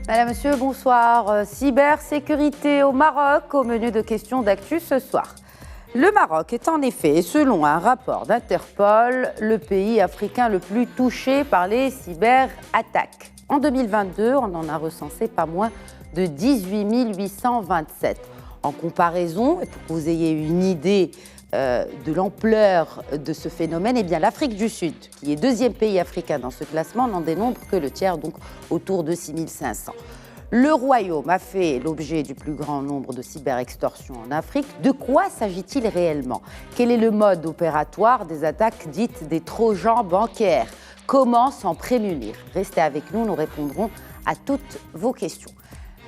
Madame, Monsieur, bonsoir. Cybersécurité au Maroc, au menu de questions d'actu ce soir. Le Maroc est en effet, selon un rapport d'Interpol, le pays africain le plus touché par les cyberattaques. En 2022, on en a recensé pas moins de 18 827. En comparaison, et pour que vous ayez une idée de l'ampleur de ce phénomène, eh bien l'Afrique du Sud, qui est deuxième pays africain dans ce classement, n'en dénombre que le tiers, donc autour de 6 500. Le Royaume a fait l'objet du plus grand nombre de cyberextorsions en Afrique. De quoi s'agit-il réellement? Quel est le mode opératoire des attaques dites des trojans bancaires? Comment s'en prémunir? Restez avec nous, nous répondrons à toutes vos questions.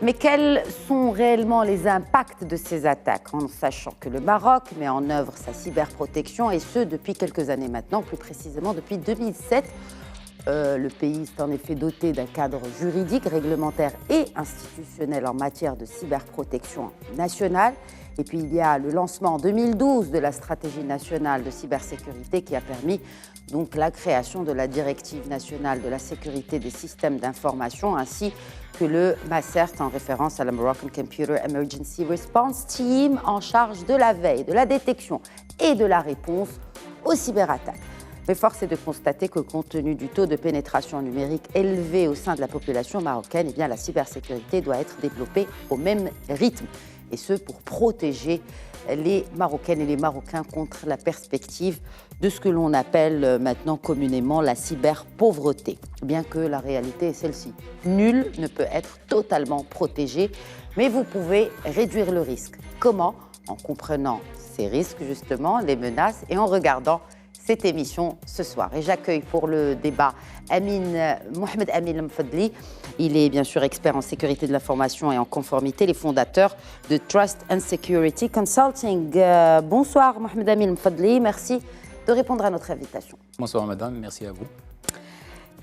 Mais quels sont réellement les impacts de ces attaques, en sachant que le Maroc met en œuvre sa cyberprotection, et ce depuis quelques années maintenant, plus précisément depuis 2007. Le pays s'est en effet doté d'un cadre juridique, réglementaire et institutionnel en matière de cyberprotection nationale. Et puis il y a le lancement en 2012 de la stratégie nationale de cybersécurité qui a permis donc la création de la directive nationale de la sécurité des systèmes d'information ainsi que le MACERT en référence à la Moroccan Computer Emergency Response Team en charge de la veille, de la détection et de la réponse aux cyberattaques. Mais force est de constater que compte tenu du taux de pénétration numérique élevé au sein de la population marocaine, eh bien, la cybersécurité doit être développée au même rythme. Et ce, pour protéger les Marocaines et les Marocains contre la perspective de ce que l'on appelle maintenant communément la cyberpauvreté. Bien que la réalité est celle-ci. Nul ne peut être totalement protégé, mais vous pouvez réduire le risque. Comment? En comprenant ces risques, justement, les menaces, et en regardant cette émission ce soir. Et j'accueille pour le débat Mohamed Amin Mfadli. Il est bien sûr expert en sécurité de l'information et en conformité, les fondateurs de Trust and Security Consulting. Bonsoir Mohamed Amin Mfadli, merci de répondre à notre invitation. Bonsoir madame, merci à vous.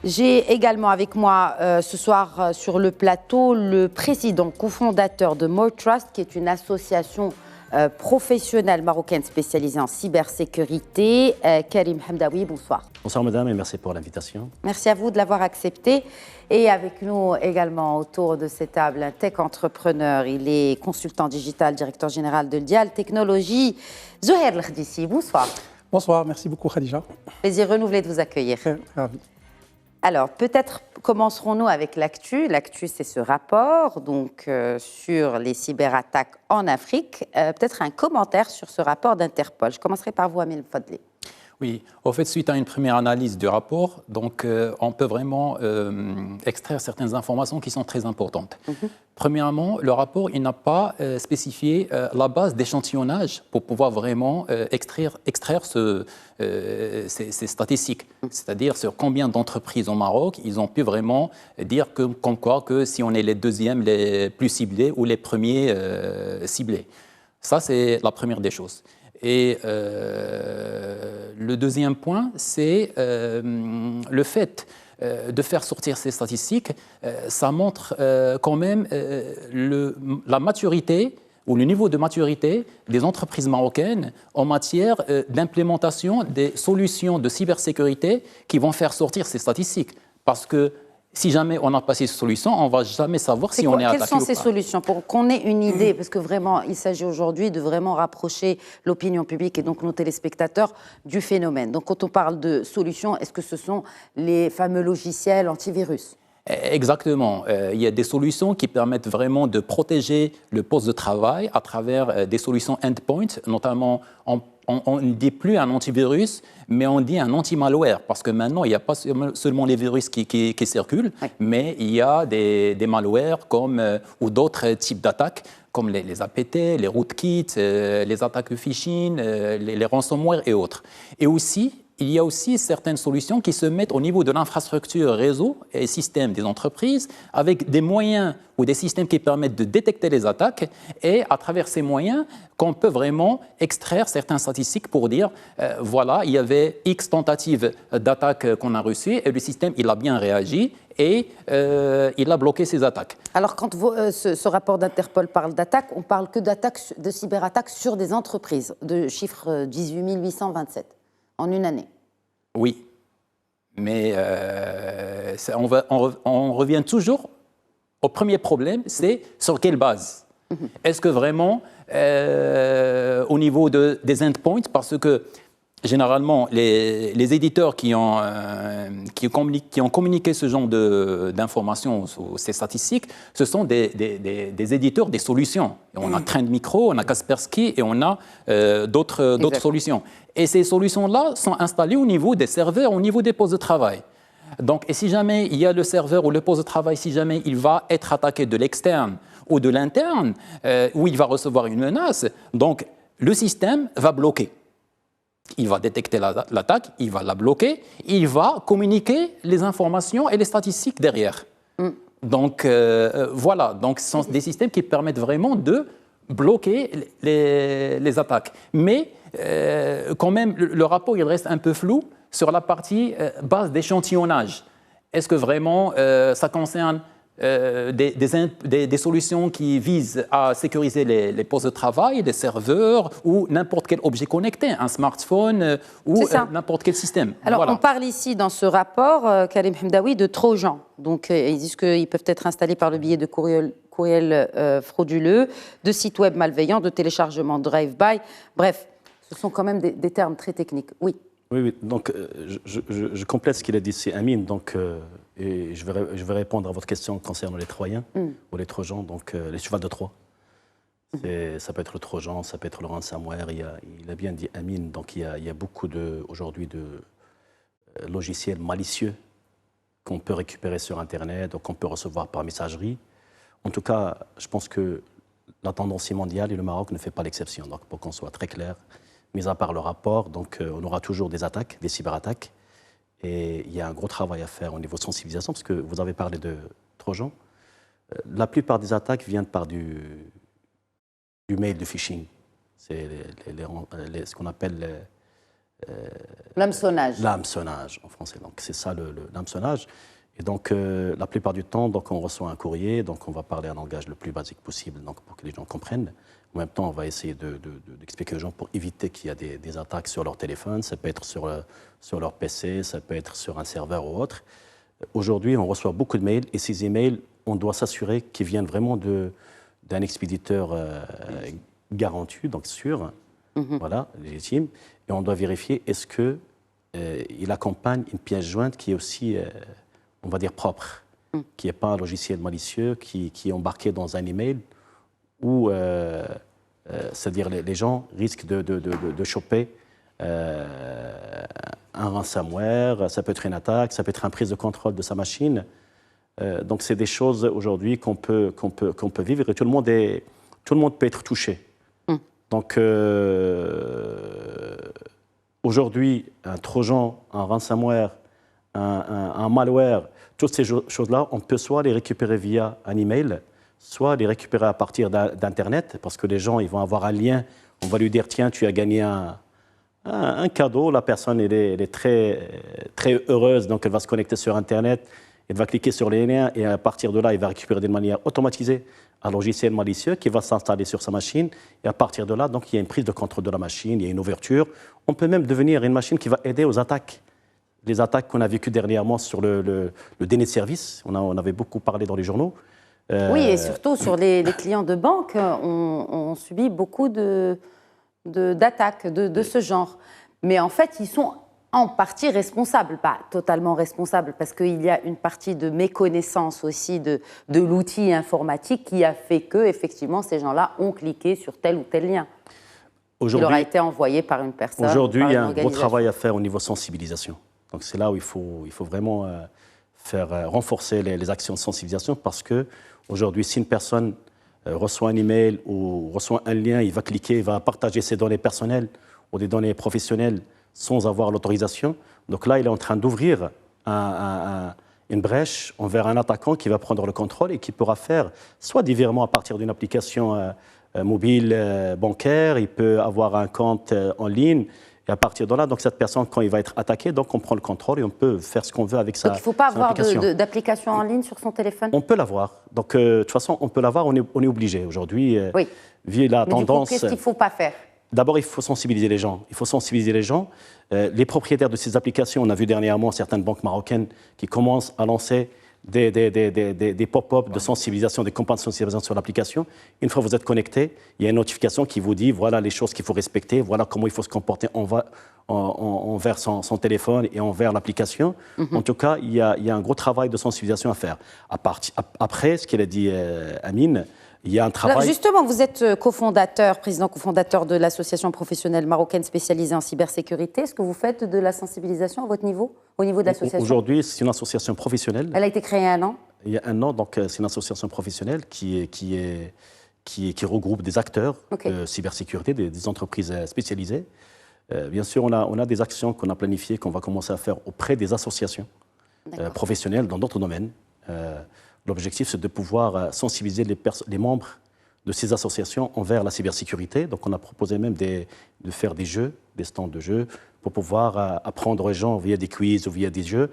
J'ai également avec moi ce soir sur le plateau le président cofondateur de More Trust, qui est une association professionnelle marocaine spécialisée en cybersécurité. Karim Hamdaoui, bonsoir. Bonsoir madame et merci pour l'invitation. Merci à vous de l'avoir accepté. Et avec nous également autour de cette table, un tech entrepreneur. Il est consultant digital, directeur général de Dial Technologies. Zouhair Lekhdissi, bonsoir. Bonsoir, merci beaucoup Khadija. Plaisir renouvelé de vous accueillir. Ravi. Alors, peut-être commencerons-nous avec l'actu. L'actu, c'est ce rapport donc, sur les cyberattaques en Afrique. Peut-être un commentaire sur ce rapport d'Interpol. Je commencerai par vous, Amin Fadli. Oui, en fait, suite à une première analyse du rapport, donc, on peut vraiment extraire certaines informations qui sont très importantes. Premièrement, le rapport il n'a pas spécifié la base d'échantillonnage pour pouvoir vraiment extraire ces statistiques, c'est-à-dire sur combien d'entreprises au Maroc ils ont pu vraiment dire comme quoi que si on est les deuxièmes les plus ciblés ou les premiers ciblés. Ça, c'est la première des choses. Et le deuxième point, c'est le fait de faire sortir ces statistiques. Ça montre quand même la maturité ou le niveau de maturité des entreprises marocaines en matière d'implémentation des solutions de cybersécurité qui vont faire sortir ces statistiques. Parce que si jamais on n'a pas ces solutions, on ne va jamais savoir si on est attaqué ou pas. Quelles sont ces solutions pour qu'on ait une idée? Parce que vraiment, il s'agit aujourd'hui de vraiment rapprocher l'opinion publique et donc nos téléspectateurs du phénomène. Donc quand on parle de solutions, est-ce que ce sont les fameux logiciels antivirus? Exactement. Il y a des solutions qui permettent vraiment de protéger le poste de travail à travers des solutions endpoint, notamment on ne dit plus un antivirus, mais on dit un anti-malware, parce que maintenant, il n'y a pas seulement les virus qui circulent, oui, mais il y a des malwares ou d'autres types d'attaques, comme les APT, les rootkits, les attaques phishing, les ransomware et autres. Et aussi, il y a aussi certaines solutions qui se mettent au niveau de l'infrastructure réseau et système des entreprises avec des moyens ou des systèmes qui permettent de détecter les attaques et à travers ces moyens qu'on peut vraiment extraire certaines statistiques pour dire voilà, il y avait X tentatives d'attaque qu'on a reçues et le système il a bien réagi et il a bloqué ces attaques. Alors quand ce rapport d'Interpol parle d'attaques, on parle que d'attaques, de cyberattaques sur des entreprises, de chiffre 18 827. En une année. Oui, mais on revient toujours au premier problème, c'est sur quelle base. Est-ce que vraiment, au niveau des endpoints, parce que généralement, les éditeurs qui ont communiqué ce genre d'informations, ces statistiques, ce sont des éditeurs des solutions. Et on a Trend Micro, on a Kaspersky et on a d'autres solutions. Et ces solutions-là sont installées au niveau des serveurs, au niveau des postes de travail. Donc, et si jamais il y a le serveur ou le poste de travail, si jamais il va être attaqué de l'externe ou de l'interne, où il va recevoir une menace, donc le système va bloquer. Il va détecter l'attaque, il va la bloquer, il va communiquer les informations et les statistiques derrière. Donc voilà, donc ce sont des systèmes qui permettent vraiment de bloquer les attaques. Mais quand même, le rapport il reste un peu flou sur la partie base d'échantillonnage. Est-ce que vraiment ça concerne des solutions qui visent à sécuriser les postes de travail, les serveurs ou n'importe quel objet connecté, un smartphone ou n'importe quel système. Alors, on parle ici dans ce rapport, Karim Hamdaoui, de Trojans. Donc, ils disent qu'ils peuvent être installés par le biais de courriels frauduleux, de sites web malveillants, de téléchargement drive-by. Bref, ce sont quand même des termes très techniques. Oui. Oui. Donc, je complète ce qu'il a dit, c'est Amine. Donc, et je vais répondre à votre question concernant les Troyens ou les Trojans, donc les chevals de Troie. Ça peut être le Trojan, ça peut être le ransomware. Il a bien dit Amine. Donc, il y a beaucoup aujourd'hui de logiciels malicieux qu'on peut récupérer sur Internet, ou qu'on peut recevoir par messagerie. En tout cas, je pense que la tendance mondiale et le Maroc ne fait pas l'exception. Donc, pour qu'on soit très clair, mis à part le rapport, donc on aura toujours des attaques, des cyberattaques. Et il y a un gros travail à faire au niveau de sensibilisation, parce que vous avez parlé de Trojan. La plupart des attaques viennent par du mail de phishing. C'est ce qu'on appelle l'hameçonnage. L'hameçonnage en français. Donc c'est ça l'hameçonnage. Et donc la plupart du temps, donc on reçoit un courrier, donc on va parler un langage le plus basique possible, donc pour que les gens comprennent. En même temps, on va essayer d'expliquer aux gens pour éviter qu'il y a des attaques sur leur téléphone. Ça peut être sur leur PC, ça peut être sur un serveur ou autre. Aujourd'hui, on reçoit beaucoup de mails et ces emails, on doit s'assurer qu'ils viennent vraiment d'un expéditeur garanti, donc sûr, voilà, légitime. Et on doit vérifier est-ce qu'il accompagne une pièce jointe qui est aussi, on va dire, propre, qui n'est pas un logiciel malicieux, qui est embarqué dans un email où, c'est-à-dire les gens risquent de choper un ransomware, ça peut être une attaque, ça peut être une prise de contrôle de sa machine. Donc c'est des choses aujourd'hui qu'on peut vivre et tout le monde peut être touché. Donc aujourd'hui, un trojan, un ransomware, un malware, toutes ces choses-là, on peut soit les récupérer via un email, soit les récupérer à partir d'Internet, parce que les gens ils vont avoir un lien, on va lui dire tiens, tu as gagné un cadeau, la personne elle est très, très heureuse, donc elle va se connecter sur Internet, elle va cliquer sur les liens et à partir de là, il va récupérer de manière automatisée un logiciel malicieux qui va s'installer sur sa machine et à partir de là, donc il y a une prise de contrôle de la machine, il y a une ouverture. On peut même devenir une machine qui va aider aux attaques. Les attaques qu'on a vécues dernièrement sur le déni de service, on avait beaucoup parlé dans les journaux. Oui, et surtout sur les clients de banque, on subit beaucoup d'attaques de ce genre. Mais en fait, ils sont en partie responsables, pas totalement responsables, parce qu'il y a une partie de méconnaissance aussi de l'outil informatique qui a fait que, effectivement, ces gens-là ont cliqué sur tel ou tel lien. Il leur a été envoyé par une personne. Aujourd'hui, il y a un gros travail à faire au niveau sensibilisation. Donc c'est là où il faut vraiment renforcer les actions de sensibilisation, parce que aujourd'hui, si une personne reçoit un email ou reçoit un lien, il va cliquer, il va partager ses données personnelles ou des données professionnelles sans avoir l'autorisation. Donc là, il est en train d'ouvrir une brèche envers un attaquant qui va prendre le contrôle et qui pourra faire soit des virements à partir d'une application mobile bancaire, il peut avoir un compte en ligne. Et à partir de là, donc cette personne, quand il va être attaqué, donc on prend le contrôle et on peut faire ce qu'on veut avec sa Donc il ne faut pas avoir application. d'application en ligne sur son téléphone? On peut l'avoir. Donc de toute façon, on peut l'avoir, on est obligé aujourd'hui. Oui. Vu la Mais tendance. du coup, qu'est-ce qu'il ne faut pas faire? D'abord, il faut sensibiliser les gens. Il faut sensibiliser les gens. Les propriétaires de ces applications, on a vu dernièrement certaines banques marocaines qui commencent à lancer des pop-up de sensibilisation, des campagnes de sensibilisation sur l'application. Une fois que vous êtes connecté, il y a une notification qui vous dit voilà les choses qu'il faut respecter, voilà comment il faut se comporter envers son téléphone et envers l'application. En tout cas, il y a un gros travail de sensibilisation à faire. Après, ce qu'il a dit Amine, il y a un travail... Alors justement, vous êtes président cofondateur de l'association professionnelle marocaine spécialisée en cybersécurité. Est-ce que vous faites de la sensibilisation à votre niveau, au niveau de l'association? Aujourd'hui, c'est une association professionnelle. Elle a été créée il y a un an? Il y a un an, donc c'est une association professionnelle qui regroupe des acteurs de cybersécurité, des entreprises spécialisées. Bien sûr, on a des actions qu'on a planifiées, qu'on va commencer à faire auprès des associations professionnelles dans d'autres domaines. L'objectif, c'est de pouvoir sensibiliser les membres de ces associations envers la cybersécurité. Donc, on a proposé même de faire des jeux, des stands de jeux, pour pouvoir apprendre aux gens via des quiz ou via des jeux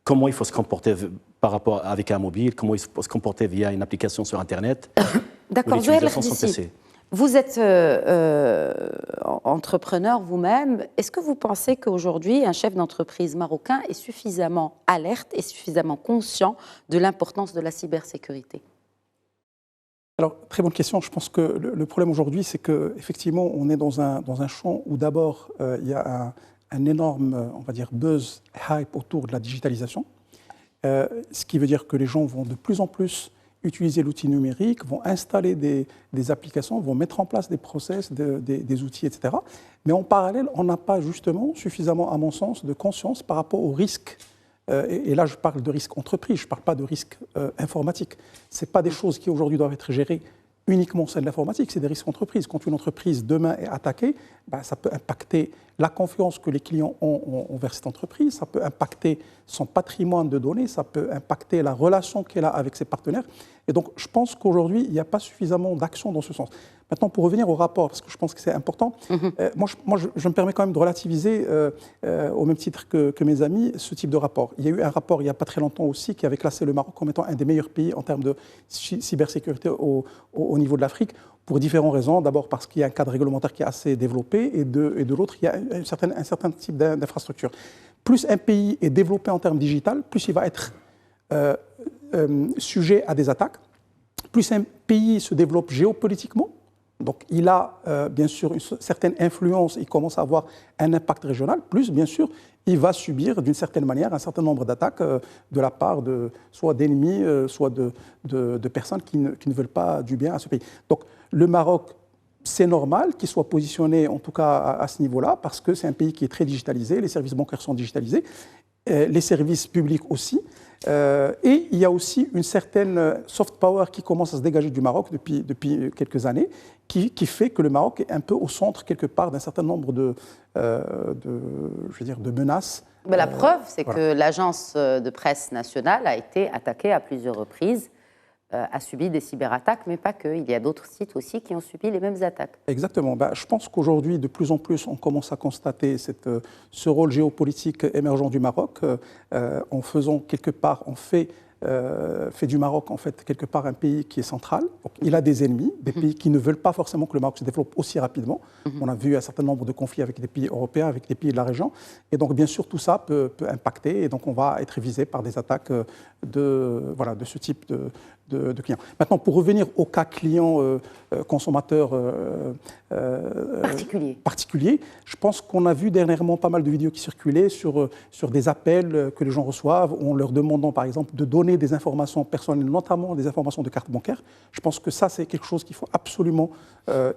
comment il faut se comporter par rapport avec un mobile, comment il faut se comporter via une application sur Internet. D'accord, Zohair Lardissi. Vous êtes entrepreneur vous-même. Est-ce que vous pensez qu'aujourd'hui, un chef d'entreprise marocain est suffisamment alerte et suffisamment conscient de l'importance de la cybersécurité? Alors, très bonne question. Je pense que le problème aujourd'hui, c'est qu'effectivement, on est dans un champ où d'abord, il y a un énorme, on va dire, buzz, hype autour de la digitalisation. Ce qui veut dire que les gens vont de plus en plus utiliser l'outil numérique, vont installer des applications, vont mettre en place des process, des outils, etc. Mais en parallèle, on n'a pas justement suffisamment, à mon sens, de conscience par rapport aux risques. Et là, je parle de risques entreprises, je ne parle pas de risques informatiques. Ce n'est pas des choses qui aujourd'hui doivent être gérées uniquement celle de l'informatique, c'est des risques entreprises. Quand une entreprise demain est attaquée, ça peut impacter la confiance que les clients ont envers cette entreprise, ça peut impacter son patrimoine de données, ça peut impacter la relation qu'elle a avec ses partenaires. Et donc, je pense qu'aujourd'hui, il n'y a pas suffisamment d'action dans ce sens. Maintenant, pour revenir au rapport, parce que je pense que c'est important, moi, je me permets quand même de relativiser, au même titre que mes amis, ce type de rapport. Il y a eu un rapport il n'y a pas très longtemps aussi qui avait classé le Maroc comme étant un des meilleurs pays en termes de cybersécurité au niveau de l'Afrique, pour différentes raisons. D'abord parce qu'il y a un cadre réglementaire qui est assez développé, et de l'autre, il y a un certain type d'infrastructure. Plus un pays est développé en termes digital, plus il va être sujet à des attaques. Plus un pays se développe géopolitiquement, donc il a bien sûr une certaine influence, il commence à avoir un impact régional, plus bien sûr il va subir d'une certaine manière un certain nombre d'attaques de la part soit d'ennemis, soit de personnes qui ne veulent pas du bien à ce pays. Donc le Maroc, c'est normal qu'il soit positionné en tout cas à ce niveau-là, parce que c'est un pays qui est très digitalisé, les services bancaires sont digitalisés, les services publics aussi. Et il y a aussi une certaine soft power qui commence à se dégager du Maroc depuis quelques années, qui fait que le Maroc est un peu au centre quelque part d'un certain nombre de menaces. Mais la preuve, c'est que l'agence de presse nationale a été attaquée à plusieurs reprises, a subi des cyberattaques, mais pas que. Il y a d'autres sites aussi qui ont subi les mêmes attaques. Exactement. Je pense qu'aujourd'hui, de plus en plus, on commence à constater ce rôle géopolitique émergent du Maroc, en faisant quelque part, on fait du Maroc en fait quelque part un pays qui est central. Donc, il a des ennemis, des pays qui ne veulent pas forcément que le Maroc se développe aussi rapidement. On a vu un certain nombre de conflits avec des pays européens, avec des pays de la région. Et donc, bien sûr, tout ça peut impacter. Et donc, on va être visé par des attaques de ce type de clients. Maintenant, pour revenir au cas client consommateur particulier, je pense qu'on a vu dernièrement pas mal de vidéos qui circulaient sur des appels que les gens reçoivent, en leur demandant par exemple de donner des informations personnelles, notamment des informations de carte bancaire. Je pense que ça, c'est quelque chose qu'il faut absolument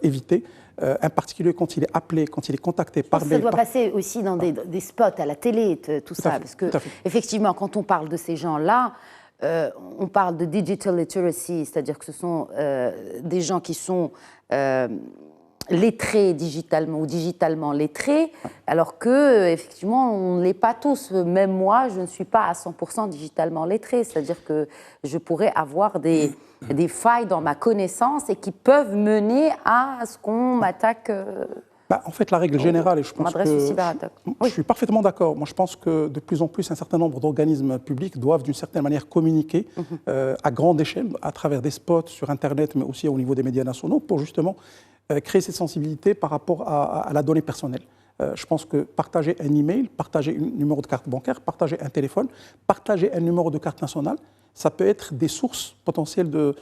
éviter. Un particulier, quand il est appelé, quand il est contacté par mail. Ça doit passer aussi dans des spots à la télé, tout ça. Parce que, effectivement, quand on parle de ces gens-là, on parle de digital literacy, c'est-à-dire que ce sont des gens qui sont lettrés digitalement ou digitalement lettrés, alors que effectivement on ne l'est pas tous. Même moi, je ne suis pas à 100% digitalement lettrée, c'est-à-dire que je pourrais avoir des failles dans ma connaissance et qui peuvent mener à ce qu'on m'attaque. En fait, la règle générale, et je pense que je suis parfaitement d'accord. Moi, je pense que de plus en plus, un certain nombre d'organismes publics doivent, d'une certaine manière, communiquer à grande échelle, à travers des spots sur Internet, mais aussi au niveau des médias nationaux, pour justement créer cette sensibilité par rapport à la donnée personnelle. Je pense que partager un email, partager un numéro de carte bancaire, partager un téléphone, partager un numéro de carte nationale, ça peut être des sources potentielles de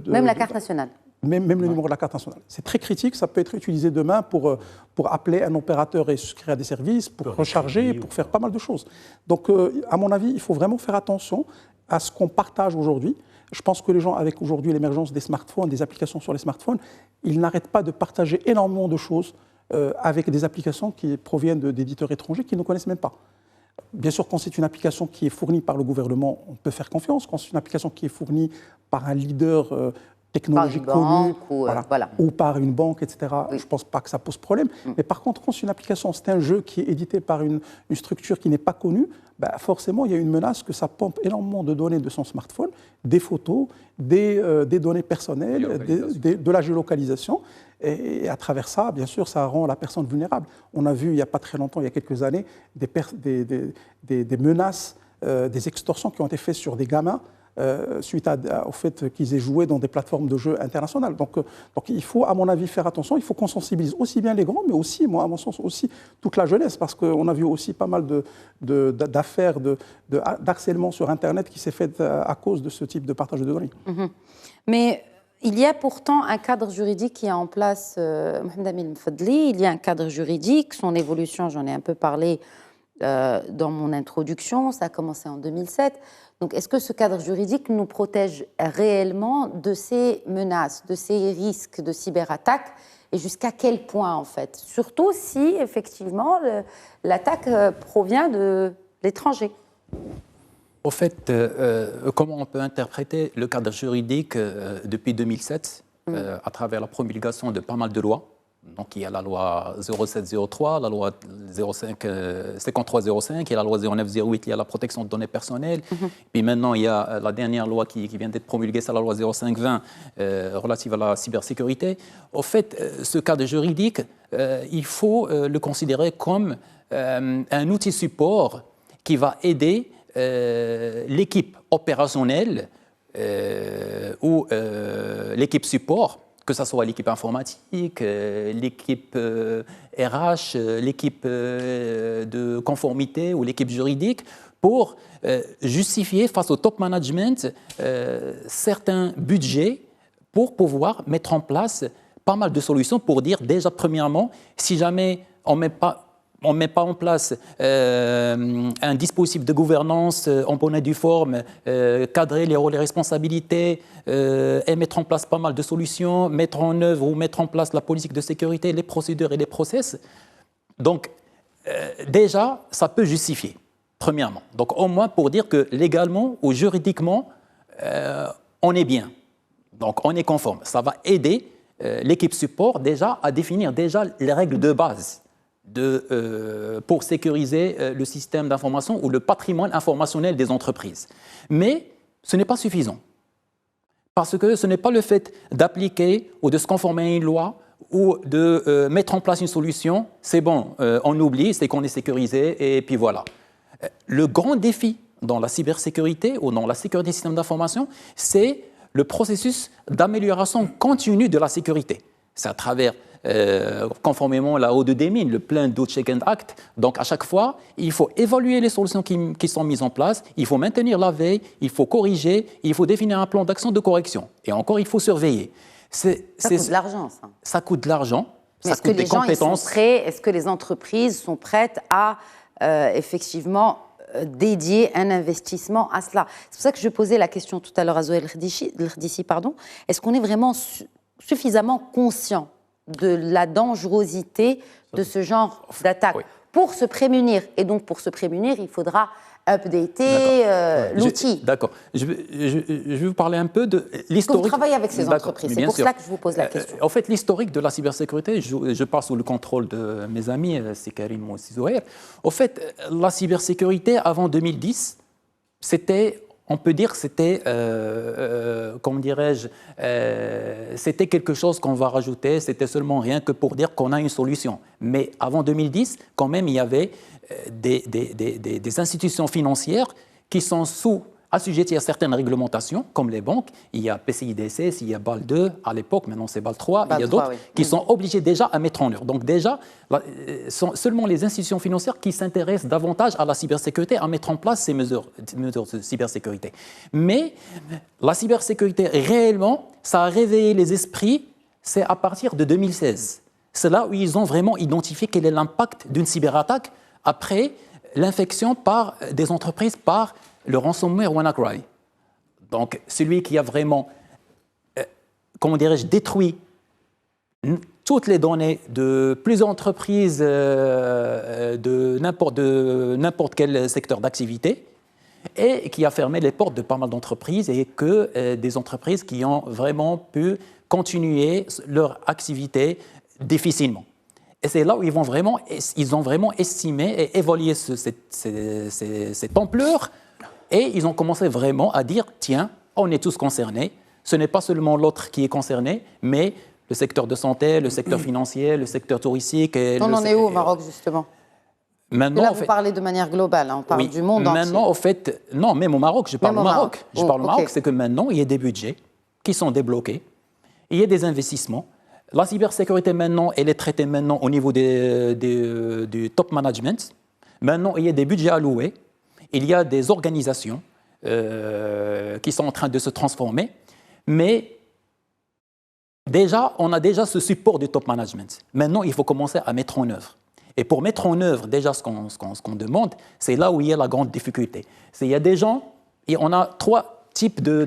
même la carte nationale. Même le numéro de la carte nationale. C'est très critique, ça peut être utilisé demain pour appeler un opérateur et souscrire à des services, pour recharger, pour faire pas mal de choses. Donc, à mon avis, il faut vraiment faire attention à ce qu'on partage aujourd'hui. Je pense que les gens, avec aujourd'hui l'émergence des smartphones, des applications sur les smartphones, ils n'arrêtent pas de partager énormément de choses avec des applications qui proviennent d'éditeurs étrangers qu'ils ne connaissent même pas. Bien sûr, quand c'est une application qui est fournie par le gouvernement, on peut faire confiance. Quand c'est une application qui est fournie par un leader technologique connu, ou par une banque, etc., je ne pense pas que ça pose problème. Mais par contre, quand c'est une application, c'est un jeu qui est édité par une structure qui n'est pas connue, forcément, il y a une menace que ça pompe énormément de données de son smartphone, des photos, des données personnelles, de la géolocalisation. Et à travers ça, bien sûr, ça rend la personne vulnérable. On a vu, il n'y a pas très longtemps, il y a quelques années, des menaces, des extorsions qui ont été faites sur des gamins suite au fait qu'ils aient joué dans des plateformes de jeux internationales. Donc il faut, à mon avis, faire attention. Il faut qu'on sensibilise aussi bien les grands, mais aussi, moi, à mon sens, aussi toute la jeunesse, parce qu'on a vu aussi pas mal d'affaires d'harcèlement sur Internet qui s'est fait à cause de ce type de partage de données. Mais il y a pourtant un cadre juridique qui est en place, Mohamed Amin Mfadli. Il y a un cadre juridique, son évolution, j'en ai un peu parlé dans mon introduction, ça a commencé en 2007. Donc, est-ce que ce cadre juridique nous protège réellement de ces menaces, de ces risques de cyberattaque, et jusqu'à quel point, en fait? Surtout si, effectivement, l'attaque provient de l'étranger. Au fait, comment on peut interpréter le cadre juridique depuis 2007 à travers la promulgation de pas mal de lois? Donc, il y a la loi 0703, la loi 5305, il y a la loi 0908, il y a la protection de données personnelles. Puis maintenant, il y a la dernière loi qui vient d'être promulguée, c'est la loi 0520 relative à la cybersécurité. Au fait, ce cadre juridique, il faut le considérer comme un outil support qui va aider l'équipe opérationnelle ou l'équipe support, que ce soit l'équipe informatique, l'équipe RH, l'équipe de conformité ou l'équipe juridique, pour justifier face au top management certains budgets pour pouvoir mettre en place pas mal de solutions pour dire déjà, premièrement, si jamais on ne met pas en place un dispositif de gouvernance en bonne et due forme, cadrer les rôles et responsabilités et mettre en place pas mal de solutions, mettre en œuvre ou mettre en place la politique de sécurité, les procédures et les process. Donc, déjà, ça peut justifier, premièrement. Donc, au moins pour dire que légalement ou juridiquement, on est bien. Donc, on est conforme. Ça va aider l'équipe support déjà à définir déjà les règles de base pour sécuriser le système d'information ou le patrimoine informationnel des entreprises. Mais ce n'est pas suffisant. Parce que ce n'est pas le fait d'appliquer ou de se conformer à une loi ou de mettre en place une solution, c'est bon, on oublie, c'est qu'on est sécurisé et puis voilà. Le grand défi dans la cybersécurité ou dans la sécurité des systèmes d'information, c'est le processus d'amélioration continue de la sécurité. C'est à travers conformément à la ODD-MIN, le Plan Do Check and Act. Donc, à chaque fois, il faut évaluer les solutions qui sont mises en place, il faut maintenir la veille, il faut corriger, il faut définir un plan d'action de correction. Et encore, il faut surveiller. Ça coûte de l'argent, ça. Ça coûte de l'argent, ça coûte des compétences. Est-ce que les entreprises sont prêtes à, effectivement, dédier un investissement à cela? C'est pour ça que je posais la question tout à l'heure à Zoé Ldissi, pardon. Est-ce qu'on est vraiment suffisamment conscient de la dangerosité de ce genre d'attaque pour se prémunir? Et donc, pour se prémunir, il faudra updater l'outil. D'accord. Je vais vous parler un peu de l'historique. Vous travaillez avec ces entreprises, c'est pour cela que je vous pose la question. En fait, l'historique de la cybersécurité, je passe sous le contrôle de mes amis, c'est Karim ou Zouhair. En fait, la cybersécurité avant 2010, on peut dire que c'était, comment dirais-je, c'était quelque chose qu'on va rajouter, c'était seulement rien que pour dire qu'on a une solution. Mais avant 2010, quand même, il y avait des institutions financières qui sont assujetties à certaines réglementations, comme les banques. Il y a PCI-DSS, il y a BAL2 à l'époque, maintenant c'est BAL3, il y a d'autres qui sont obligés déjà à mettre en œuvre. Donc déjà, sont seulement les institutions financières qui s'intéressent davantage à la cybersécurité, à mettre en place ces mesures de cybersécurité. Mais la cybersécurité, réellement, ça a réveillé les esprits, c'est à partir de 2016. C'est là où ils ont vraiment identifié quel est l'impact d'une cyberattaque après l'infection par des entreprises par le ransomware WannaCry. Donc, celui qui a vraiment, comment dirais-je, détruit toutes les données de plusieurs entreprises de n'importe quel secteur d'activité et qui a fermé les portes de pas mal d'entreprises et que des entreprises qui ont vraiment pu continuer leur activité difficilement. Et c'est là où ils ont vraiment estimé et évalué cette ampleur et ils ont commencé vraiment à dire, tiens, on est tous concernés, ce n'est pas seulement l'autre qui est concerné, mais le secteur de santé, le secteur financier, le secteur touristique. On en est où au Maroc, justement? Maintenant, là, vous parlez de manière globale, hein, on parle du monde entier. Maintenant, au fait, non, même au Maroc, je parle au Maroc. Je parle au Maroc, c'est que maintenant, il y a des budgets qui sont débloqués, il y a des investissements. La cybersécurité, maintenant, elle est traitée maintenant au niveau du top management. Maintenant, il y a des budgets alloués. Il y a des organisations qui sont en train de se transformer. Mais déjà, on a déjà ce support du top management. Maintenant, il faut commencer à mettre en œuvre. Et pour mettre en œuvre, déjà, ce qu'on demande, c'est là où il y a la grande difficulté. Il y a des gens, et on a trois types de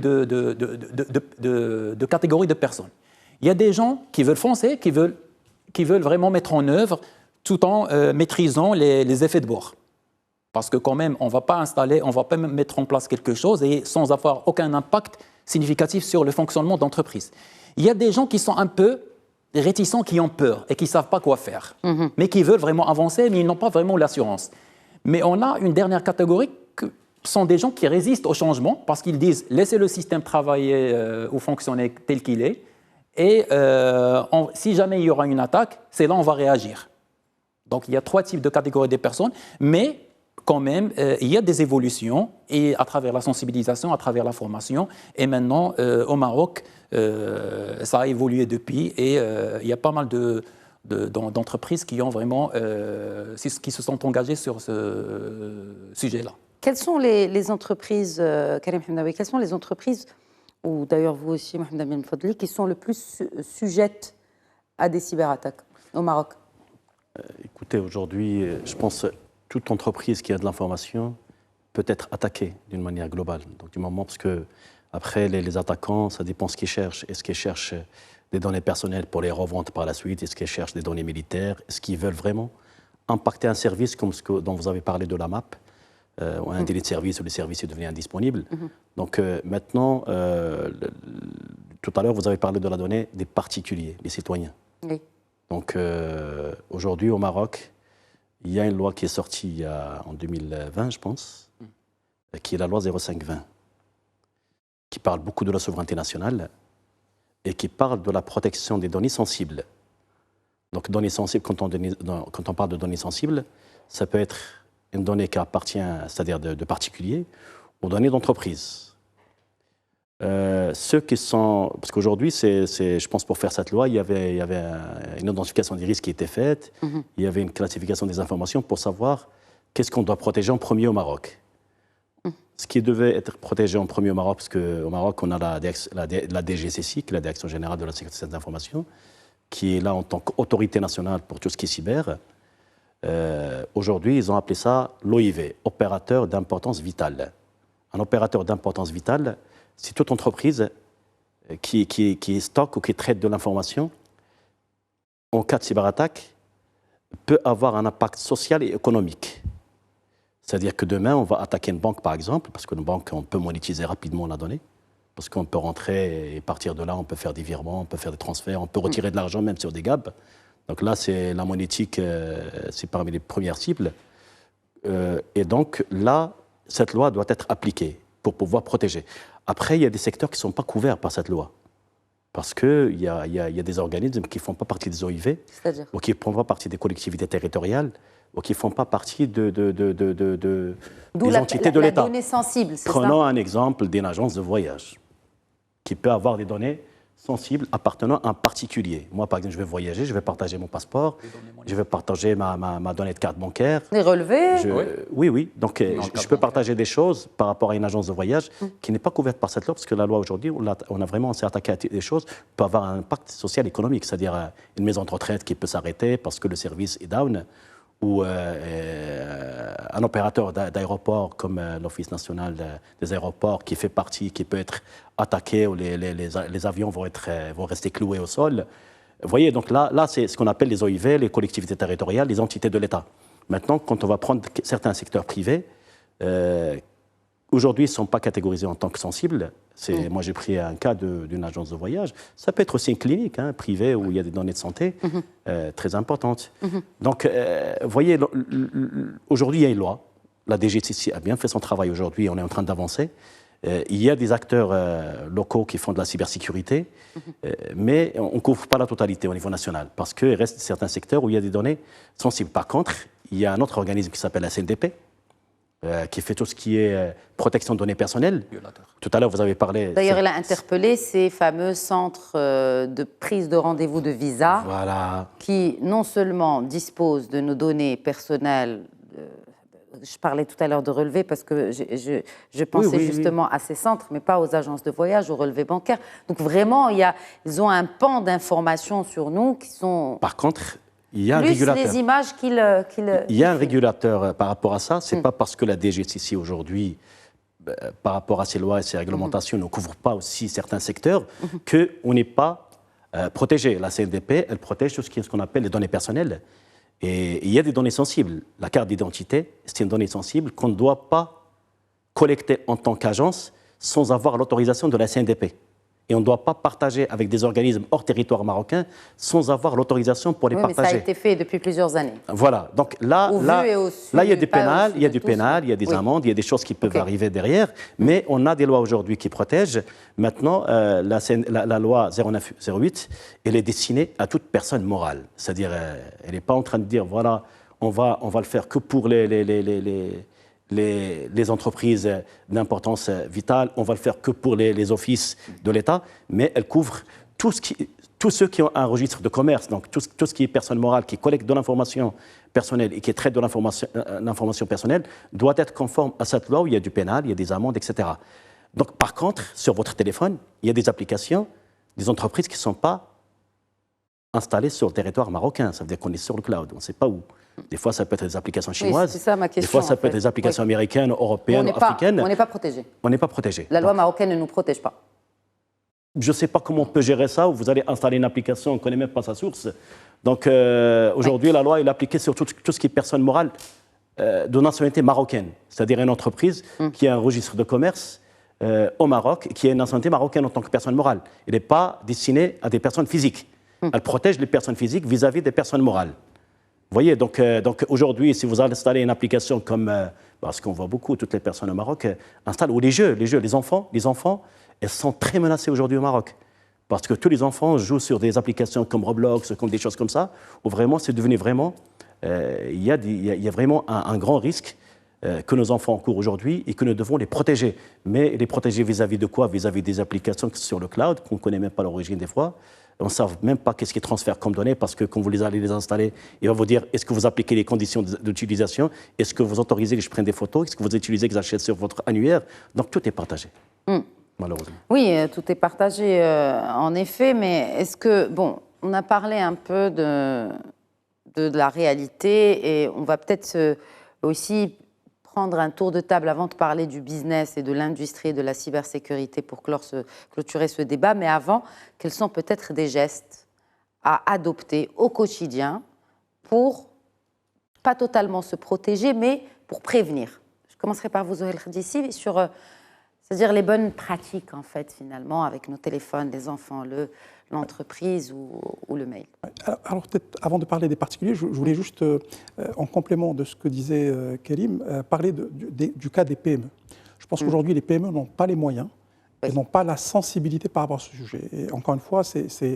catégories de personnes. Il y a des gens qui veulent foncer, qui veulent vraiment mettre en œuvre tout en maîtrisant les effets de bord. Parce que quand même, on ne va pas mettre en place quelque chose et sans avoir aucun impact significatif sur le fonctionnement d'entreprise. Il y a des gens qui sont un peu réticents, qui ont peur et qui ne savent pas quoi faire, mais qui veulent vraiment avancer, mais ils n'ont pas vraiment l'assurance. Mais on a une dernière catégorie qui sont des gens qui résistent au changement parce qu'ils disent « laissez le système travailler ou fonctionner tel qu'il est ». Et si jamais il y aura une attaque, c'est là où on va réagir. Donc il y a trois types de catégories de personnes, mais quand même, il y a des évolutions et à travers la sensibilisation, à travers la formation. Et maintenant, au Maroc, ça a évolué depuis et il y a pas mal d'entreprises qui ont vraiment, qui se sont engagées sur ce sujet-là. Quelles sont les entreprises, Karim Hamdaoui, quelles sont les entreprises, ou d'ailleurs vous aussi, Mohamed Amin Fadli, qui sont le plus sujettes à des cyberattaques au Maroc? Écoutez, aujourd'hui, je pense que toute entreprise qui a de l'information peut être attaquée d'une manière globale. Donc, du moment, parce que après, les attaquants, ça dépend ce qu'ils cherchent. Est-ce qu'ils cherchent des données personnelles pour les revendre par la suite? Est-ce qu'ils cherchent des données militaires? Est-ce qu'ils veulent vraiment impacter un service comme dont vous avez parlé de la MAP, ou un délai de service où le service est devenu indisponible? Donc maintenant, tout à l'heure, vous avez parlé de la donnée des particuliers, des citoyens. Oui. Donc aujourd'hui, au Maroc, il y a une loi qui est sortie en 2020, je pense, qui est la loi 0520, qui parle beaucoup de la souveraineté nationale et qui parle de la protection des données sensibles. Donc, données sensibles, quand on parle de données sensibles, ça peut être une donnée qui appartient, c'est-à-dire de particuliers, aux données d'entreprise. Ceux qui sont... Parce qu'aujourd'hui, je pense pour faire cette loi, il y avait une identification des risques qui était faite, il y avait une classification des informations pour savoir qu'est-ce qu'on doit protéger en premier au Maroc. Ce qui devait être protégé en premier au Maroc, parce qu'au Maroc, on a la DGCCIC, la Direction Générale de la Sécurité des Informations, qui est là en tant qu'autorité nationale pour tout ce qui est cyber. Aujourd'hui, ils ont appelé ça l'OIV, opérateur d'importance vitale. Un opérateur d'importance vitale, c'est toute entreprise qui stocke ou qui traite de l'information, en cas de cyberattaque, peut avoir un impact social et économique. C'est-à-dire que demain, on va attaquer une banque, par exemple, parce qu'une banque, on peut monétiser rapidement la donnée, parce qu'on peut rentrer et partir de là, on peut faire des virements, on peut faire des transferts, on peut retirer de l'argent même sur des GAB. Donc là, c'est la monétique, c'est parmi les premières cibles. Et donc là, cette loi doit être appliquée pour pouvoir protéger. Après, il y a des secteurs qui ne sont pas couverts par cette loi. Parce qu'il y a des organismes qui ne font pas partie des OIV, ou qui ne font pas partie des collectivités territoriales, ou qui ne font pas partie des entités de l'État. Donnée sensible, c'est ça. Prenons un exemple d'une agence de voyage qui peut avoir des données sensibles appartenant à un particulier. Moi, par exemple, je vais voyager, je vais partager mon passeport, je vais partager ma donnée de carte bancaire. Les relevés. Oui. Donc, je peux partager des choses par rapport à une agence de voyage qui n'est pas couverte par cette loi, parce que la loi aujourd'hui, on s'est attaqué à des choses qui peuvent avoir un impact social et économique, c'est-à-dire une maison de retraite qui peut s'arrêter parce que le service est down, ou un opérateur d'aéroport comme l'Office national des aéroports qui fait partie, qui peut être attaqué, où les avions vont rester cloués au sol. Vous voyez, donc là c'est ce qu'on appelle les OIV, les collectivités territoriales, les entités de l'État. Maintenant, quand on va prendre certains secteurs privés, aujourd'hui, ils ne sont pas catégorisés en tant que sensibles. Moi, j'ai pris un cas d'une agence de voyage. Ça peut être aussi une clinique privée où il y a des données de santé très importantes. Donc, vous voyez, aujourd'hui, il y a une loi. La DGCC a bien fait son travail aujourd'hui. On est en train d'avancer. Il y a des acteurs locaux qui font de la cybersécurité, mais on ne couvre pas la totalité au niveau national parce qu'il reste certains secteurs où il y a des données sensibles. Par contre, il y a un autre organisme qui s'appelle la CNDP, qui fait tout ce qui est protection de données personnelles. Tout à l'heure, vous avez parlé... D'ailleurs, il a interpellé ces fameux centres de prise de rendez-vous de visa qui non seulement disposent de nos données personnelles, je parlais tout à l'heure de relevés parce que je pensais justement à ces centres, mais pas aux agences de voyage, aux relevés bancaires. Donc vraiment, ils ont un pan d'informations sur nous qui sont... Par contre... Il y a plus un régulateur. Les images qu'il Il y a un régulateur par rapport à ça. Ce n'est pas parce que la DGCC aujourd'hui, par rapport à ces lois et ces réglementations, ne couvre pas aussi certains secteurs qu'on n'est pas protégé. La CNDP, elle protège tout ce qu'on appelle les données personnelles. Et il y a des données sensibles. La carte d'identité, c'est une donnée sensible qu'on ne doit pas collecter en tant qu'agence sans avoir l'autorisation de la CNDP. Et on ne doit pas partager avec des organismes hors territoire marocain sans avoir l'autorisation pour les partager. Mais ça a été fait depuis plusieurs années. Voilà. Donc là, il y a du pénal, il y a des amendes, il y a des choses qui peuvent arriver derrière. Mais on a des lois aujourd'hui qui protègent. Maintenant, la loi 0908, elle est destinée à toute personne morale. C'est-à-dire, elle n'est pas en train de dire, voilà, on va le faire que pour les entreprises d'importance vitale, on va le faire que pour les offices de l'État, mais elle couvre tous ceux qui ont un registre de commerce, donc tout ce qui est personne morale, qui collecte de l'information personnelle et qui traite de l'information personnelle, doit être conforme à cette loi où il y a du pénal, il y a des amendes, etc. Donc par contre, sur votre téléphone, il y a des applications, des entreprises qui ne sont pas installées sur le territoire marocain, ça veut dire qu'on est sur le cloud, on ne sait pas où. Des fois, ça peut être des applications chinoises. C'est ça ma question. Des fois, ça peut être des applications américaines, européennes, africaines. On n'est pas protégé. On n'est pas protégé. La loi marocaine ne nous protège pas. Je ne sais pas comment on peut gérer ça, où vous allez installer une application, on ne connaît même pas sa source. Donc, aujourd'hui, la loi est appliquée sur tout ce qui est personne morale de nationalité marocaine. C'est-à-dire une entreprise qui a un registre de commerce au Maroc, qui a une nationalité marocaine en tant que personne morale. Elle n'est pas destinée à des personnes physiques. Elle protège les personnes physiques vis-à-vis des personnes morales. Vous voyez, donc aujourd'hui, si vous installez une application comme, parce qu'on voit beaucoup, toutes les personnes au Maroc installent, ou les enfants, elles sont très menacées aujourd'hui au Maroc. Parce que tous les enfants jouent sur des applications comme Roblox, comme des choses comme ça, où vraiment, c'est devenu vraiment, il y a vraiment un grand risque que nos enfants encourent aujourd'hui et que nous devons les protéger. Mais les protéger vis-à-vis de quoi? Vis-à-vis des applications sur le cloud, qu'on ne connaît même pas l'origine des fois. On ne sait même pas qu'est-ce qui transfère comme données, parce que quand vous allez les installer, il va vous dire est-ce que vous appliquez les conditions d'utilisation, est-ce que vous autorisez que je prenne des photos, est-ce que vous utilisez que j'achète sur votre annuaire. Donc tout est partagé, malheureusement. Oui, tout est partagé en effet, mais est-ce que, bon, on a parlé un peu de la réalité et on va peut-être aussi prendre un tour de table avant de parler du business et de l'industrie et de la cybersécurité pour clôturer ce débat. Mais avant, quels sont peut-être des gestes à adopter au quotidien pour, pas totalement se protéger, mais pour prévenir? Je commencerai par vous, Zohaïl Khdissi, sur c'est-à-dire les bonnes pratiques, en fait, finalement, avec nos téléphones, les enfants, l'entreprise ou le mail. Alors peut-être, avant de parler des particuliers, je voulais juste, en complément de ce que disait Karim, parler du cas des PME. Je pense qu'aujourd'hui, les PME n'ont pas les moyens, elles n'ont pas la sensibilité par rapport à ce sujet. Et encore une fois,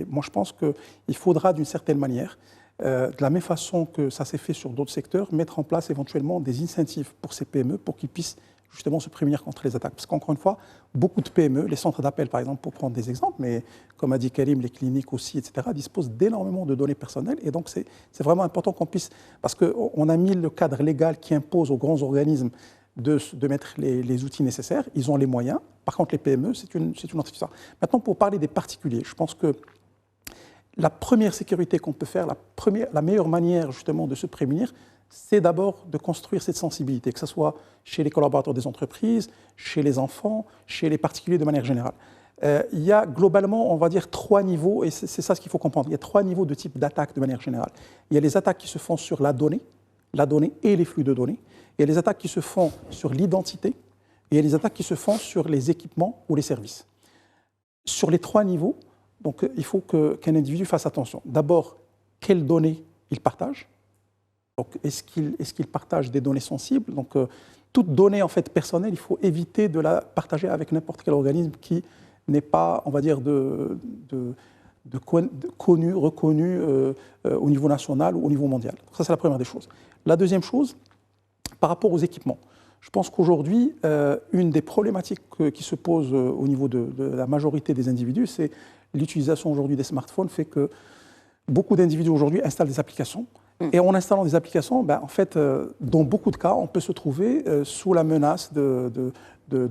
moi je pense qu'il faudra d'une certaine manière, de la même façon que ça s'est fait sur d'autres secteurs, mettre en place éventuellement des incentives pour ces PME pour qu'ils puissent justement se prémunir contre les attaques. Parce qu'encore une fois, beaucoup de PME, les centres d'appel par exemple, pour prendre des exemples, mais comme a dit Karim, les cliniques aussi, etc., disposent d'énormément de données personnelles. Et donc c'est vraiment important qu'on puisse, parce qu'on a mis le cadre légal qui impose aux grands organismes de mettre les outils nécessaires, ils ont les moyens. Par contre, les PME, c'est une autre histoire. Maintenant, pour parler des particuliers, je pense que la première sécurité qu'on peut faire, la meilleure manière justement de se prémunir, c'est d'abord de construire cette sensibilité, que ce soit chez les collaborateurs des entreprises, chez les enfants, chez les particuliers de manière générale. Il y a globalement, on va dire, 3 niveaux, et c'est ça ce qu'il faut comprendre. Il y a 3 niveaux de type d'attaque de manière générale. Il y a les attaques qui se font sur la donnée et les flux de données. Il y a les attaques qui se font sur l'identité, et il y a les attaques qui se font sur les équipements ou les services. Sur les 3 niveaux, donc, il faut qu'un individu fasse attention. D'abord, quelles données il partage. Donc, est-ce qu'il partage des données sensibles? Donc, toute donnée en fait, personnelle, il faut éviter de la partager avec n'importe quel organisme qui n'est pas, on va dire, connu, reconnu au niveau national ou au niveau mondial. Donc, ça, c'est la première des choses. La deuxième chose, par rapport aux équipements. Je pense qu'aujourd'hui, une des problématiques qui se pose au niveau de la majorité des individus, c'est l'utilisation aujourd'hui des smartphones fait que beaucoup d'individus aujourd'hui installent des applications. Et en installant des applications, en fait, dans beaucoup de cas, on peut se trouver sous la menace de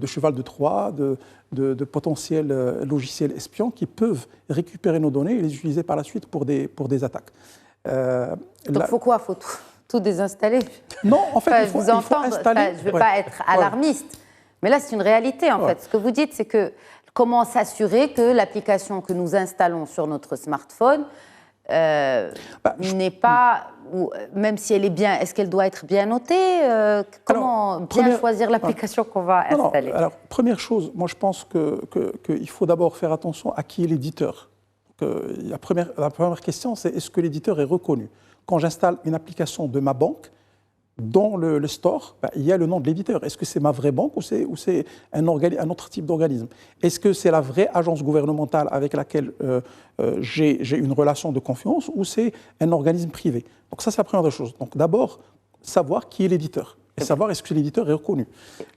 cheval de Troie, de potentiels logiciels espions qui peuvent récupérer nos données et les utiliser par la suite pour des attaques. Donc, faut quoi? Faut tout désinstaller? Non, en fait, il faut installer. Je ne veux pas être alarmiste, mais là, c'est une réalité, en fait. Ce que vous dites, c'est que comment s'assurer que l'application que nous installons sur notre smartphone n'est pas, même si elle est bien, est-ce qu'elle doit être bien notée? Comment bien choisir l'application qu'on va installer? Alors, première chose, moi je pense qu'il faut d'abord faire attention à qui est l'éditeur. La première question, c'est est-ce que l'éditeur est reconnu? Quand j'installe une application de ma banque, dans le store, il y a le nom de l'éditeur. Est-ce que c'est ma vraie banque ou c'est un autre type d'organisme? Est-ce que c'est la vraie agence gouvernementale avec laquelle j'ai une relation de confiance ou c'est un organisme privé? Donc ça, c'est la première des choses. Donc d'abord, savoir qui est l'éditeur et savoir est-ce que l'éditeur est reconnu.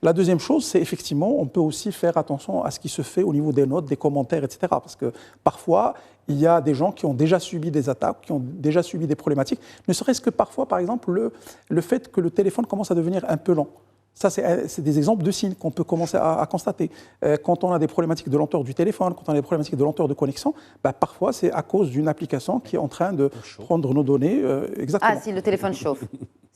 La deuxième chose, c'est effectivement, on peut aussi faire attention à ce qui se fait au niveau des notes, des commentaires, etc. Parce que parfois, il y a des gens qui ont déjà subi des attaques, qui ont déjà subi des problématiques, ne serait-ce que parfois, par exemple, le fait que le téléphone commence à devenir un peu lent. Ça, c'est des exemples de signes qu'on peut commencer à constater. Quand on a des problématiques de lenteur du téléphone, quand on a des problématiques de lenteur de connexion, parfois, c'est à cause d'une application qui est en train de prendre nos données. Exactement. Ah, si le téléphone chauffe.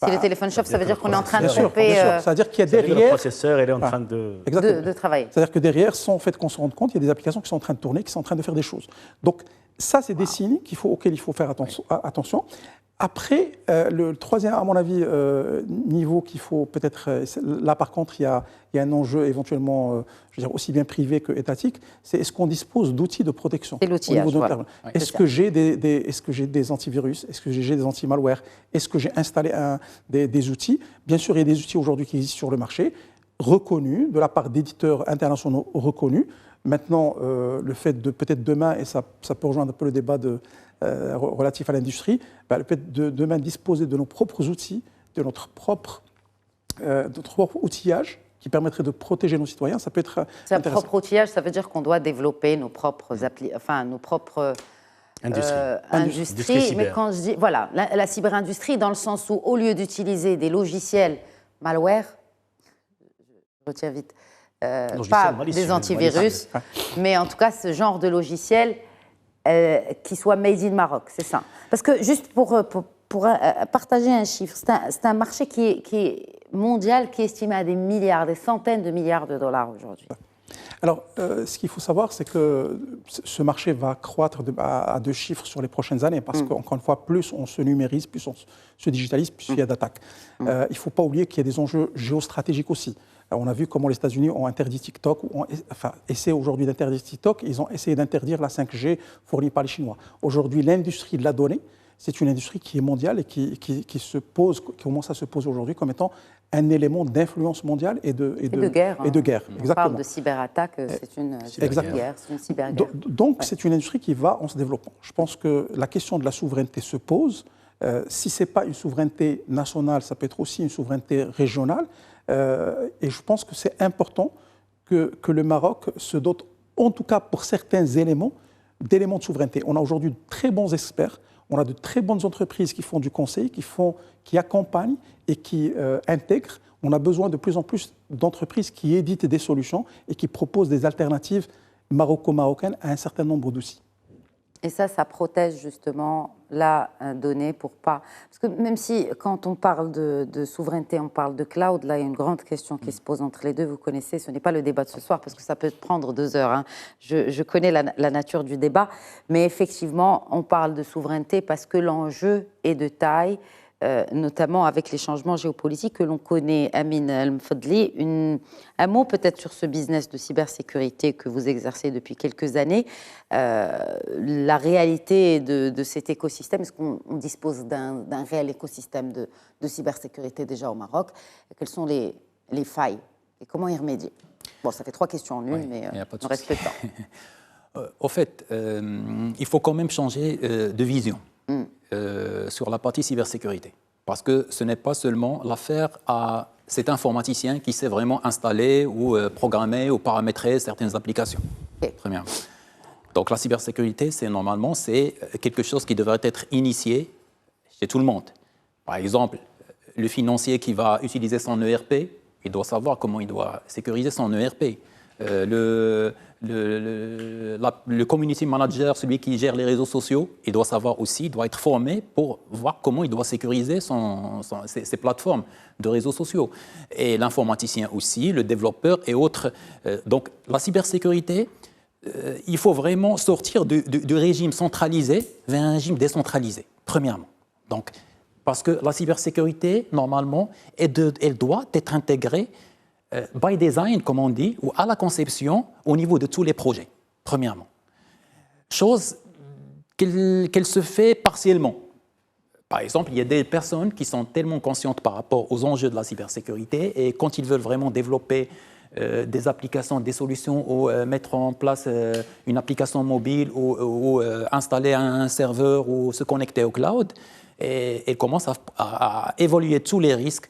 Si le téléphone chauffe, ça veut dire qu'on est en train de chauffer. C'est-à-dire qu'il y a derrière. Le processeur, il est en train de travailler. C'est-à-dire que derrière, sans en fait qu'on se rende compte, il y a des applications qui sont en train de tourner, qui sont en train de faire des choses. Donc, ça, c'est des signes auxquels il faut faire attention. Après, le troisième, à mon avis, niveau qu'il faut peut-être... Là, par contre, il y a un enjeu éventuellement, je veux dire, aussi bien privé que étatique, c'est est-ce qu'on dispose d'outils de protection? C'est l'outillage, voilà. Est-ce que j'ai des antivirus? Est-ce que j'ai des anti-malware? Est-ce que j'ai installé des outils? Bien sûr, il y a des outils aujourd'hui qui existent sur le marché, reconnus, de la part d'éditeurs internationaux reconnus. Maintenant, le fait de peut-être demain, et ça peut rejoindre un peu le débat relatif à l'industrie, le fait de demain disposer de nos propres outils, de notre propre outillage qui permettrait de protéger nos citoyens, ça peut être intéressant. Un propre outillage, ça veut dire qu'on doit développer nos propres industries. Mais quand je dis, voilà, la cyberindustrie, dans le sens où, au lieu d'utiliser des logiciels malware, je retiens vite, pas des antivirus, mais en tout cas ce genre de logiciel qui soit made in Maroc, c'est ça. Parce que juste pour partager un chiffre, c'est un marché qui est mondial, qui est estimé à des milliards, des centaines de milliards de dollars aujourd'hui. Alors, ce qu'il faut savoir, c'est que ce marché va croître à 2 chiffres sur les prochaines années, parce qu'encore une fois, plus on se numérise, plus on se digitalise, plus il y a d'attaques. Il ne faut pas oublier qu'il y a des enjeux géostratégiques aussi. On a vu comment les États-Unis ont interdit TikTok, essaient aujourd'hui d'interdire TikTok, ils ont essayé d'interdire la 5G fournie par les Chinois. Aujourd'hui, l'industrie de la donnée, c'est une industrie qui est mondiale et qui commence à se poser aujourd'hui comme étant un élément d'influence mondiale et de guerre. Et de guerre. On parle de cyberattaque, c'est une cyberguerre. Donc, c'est une industrie qui va en se développant. Je pense que la question de la souveraineté se pose. Si ce n'est pas une souveraineté nationale, ça peut être aussi une souveraineté régionale. Et je pense que c'est important que le Maroc se dote, en tout cas pour certains éléments, d'éléments de souveraineté. On a aujourd'hui de très bons experts, on a de très bonnes entreprises qui font du conseil, qui accompagnent et qui intègrent. On a besoin de plus en plus d'entreprises qui éditent des solutions et qui proposent des alternatives maroco-marocaines à un certain nombre d'outils. Et ça protège justement la donnée pour pas... Parce que même si, quand on parle de souveraineté, on parle de cloud, là, il y a une grande question qui se pose entre les deux. Vous connaissez, ce n'est pas le débat de ce soir, parce que ça peut prendre 2 heures. Hein. Je connais la nature du débat, mais effectivement, on parle de souveraineté parce que l'enjeu est de taille, notamment avec les changements géopolitiques que l'on connaît. Amine El-Mfadli, un mot peut-être sur ce business de cybersécurité que vous exercez depuis quelques années. La réalité de cet écosystème, est-ce qu'on dispose d'un réel écosystème de cybersécurité déjà au Maroc? Quelles sont les failles et comment y remédier? Bon, ça fait 3 questions en une, mais on reste peu de temps. Au fait, il faut quand même changer de vision. Sur la partie cybersécurité. Parce que ce n'est pas seulement l'affaire à cet informaticien qui sait vraiment installer ou programmer ou paramétrer certaines applications. Premièrement. Donc la cybersécurité, normalement, c'est quelque chose qui devrait être initié chez tout le monde. Par exemple, le financier qui va utiliser son ERP, il doit savoir comment il doit sécuriser son ERP. Le community manager, celui qui gère les réseaux sociaux, il doit savoir aussi, il doit être formé pour voir comment il doit sécuriser ses plateformes de réseaux sociaux. Et l'informaticien aussi, le développeur et autres. Donc la cybersécurité, il faut vraiment sortir du régime centralisé vers un régime décentralisé, premièrement. Donc, parce que la cybersécurité, normalement, elle doit être intégrée by design, comme on dit, ou à la conception au niveau de tous les projets, premièrement. Chose qu'elle se fait partiellement. Par exemple, il y a des personnes qui sont tellement conscientes par rapport aux enjeux de la cybersécurité et quand ils veulent vraiment développer des applications, des solutions ou mettre en place une application mobile ou installer un serveur ou se connecter au cloud, et ils commencent à évaluer tous les risques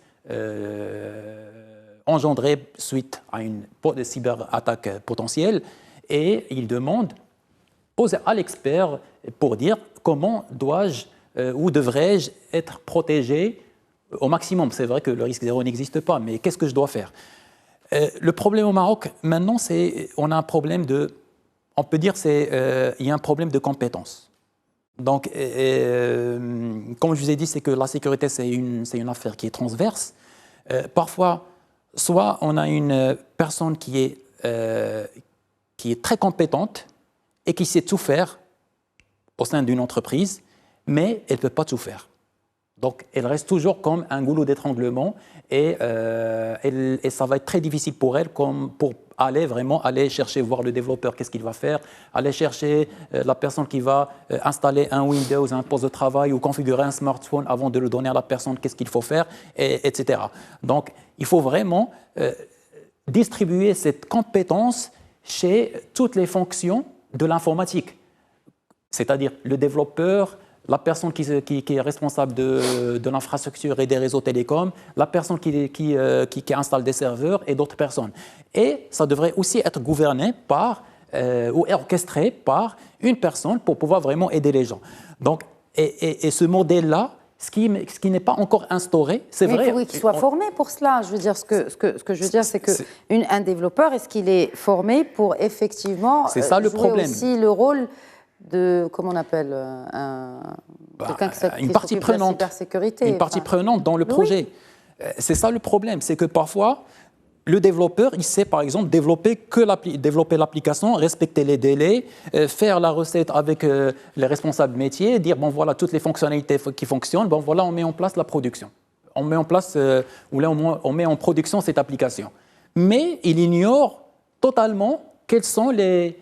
engendrés suite à une cyberattaque potentielle et ils demandent à l'expert pour dire comment dois-je ou devrais-je être protégé au maximum. C'est vrai que le risque zéro n'existe pas, mais qu'est-ce que je dois faire? Le problème au Maroc, maintenant, c'est on a un problème on peut dire il y a un problème de compétence. Donc, comme je vous ai dit, c'est que la sécurité, c'est une affaire qui est transverse. Parfois, soit on a une personne qui est très compétente et qui sait tout faire au sein d'une entreprise, mais elle ne peut pas tout faire. Donc, elle reste toujours comme un goulot d'étranglement et ça va être très difficile pour elle pour aller chercher, voir le développeur, qu'est-ce qu'il va faire, aller chercher la personne qui va installer un Windows, un poste de travail ou configurer un smartphone avant de le donner à la personne, qu'est-ce qu'il faut faire, etc. Donc, il faut vraiment distribuer cette compétence chez toutes les fonctions de l'informatique, c'est-à-dire le développeur, la personne qui est responsable de l'infrastructure et des réseaux télécoms, la personne qui installe des serveurs et d'autres personnes. Et ça devrait aussi être gouverné ou orchestré par une personne pour pouvoir vraiment aider les gens. Donc, et ce modèle-là, ce qui n'est pas encore instauré, c'est vrai. Mais oui, qu'il soit formé pour cela. Je veux dire, ce que je veux dire, c'est qu'un développeur, est-ce qu'il est formé pour effectivement jouer aussi le rôle de, comment on appelle, quelqu'un qui s'occupe de la cybersécurité. Une partie prenante dans le projet. C'est ça le problème, c'est que parfois, le développeur, il sait par exemple développer l'application, respecter les délais, faire la recette avec les responsables métiers, dire bon voilà toutes les fonctionnalités qui fonctionnent, bon voilà on met en place la production. On met en place, ou là on met en production cette application. Mais il ignore totalement quels sont les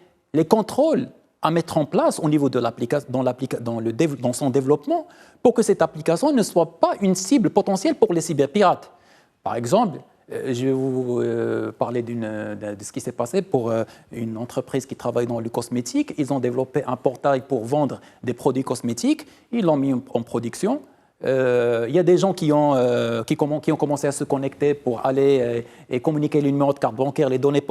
contrôles à mettre en place au niveau de l'application, dans son développement, pour que cette application ne soit pas une cible potentielle pour les cyberpirates. Par exemple, je vais vous parler de ce qui s'est passé pour une entreprise qui travaille dans le cosmétique. Ils ont développé un portail pour vendre des produits cosmétiques. Ils l'ont mis en production. Il y a des gens qui ont commencé à se connecter pour aller et communiquer le numéro de carte bancaire, les données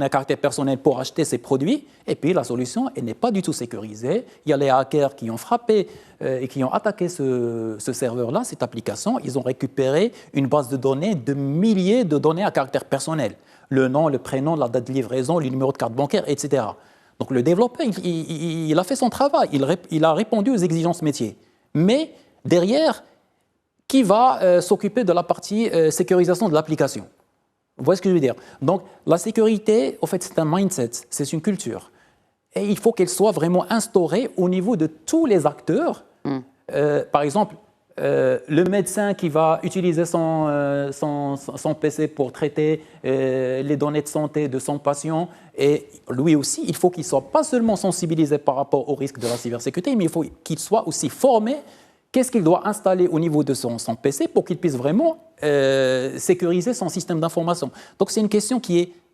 à caractère personnel pour acheter ces produits. Et puis la solution, elle n'est pas du tout sécurisée. Il y a les hackers qui ont frappé et qui ont attaqué ce serveur-là, cette application. Ils ont récupéré une base de données de milliers de données à caractère personnel. Le nom, le prénom, la date de livraison, le numéro de carte bancaire, etc. Donc le développeur, il a fait son travail. Il a répondu aux exigences métiers. Mais derrière, qui va s'occuper de la partie sécurisation de l'application? Vous voyez ce que je veux dire? Donc, la sécurité, au fait, c'est un mindset, c'est une culture. Et il faut qu'elle soit vraiment instaurée au niveau de tous les acteurs. Par exemple, le médecin qui va utiliser son PC pour traiter les données de santé de son patient, et lui aussi, il faut qu'il ne soit pas seulement sensibilisé par rapport au risque de la cybersécurité, mais il faut qu'il soit aussi formé. Qu'est-ce qu'il doit installer au niveau de son PC pour qu'il puisse vraiment sécuriser son système d'information? Donc c'est une question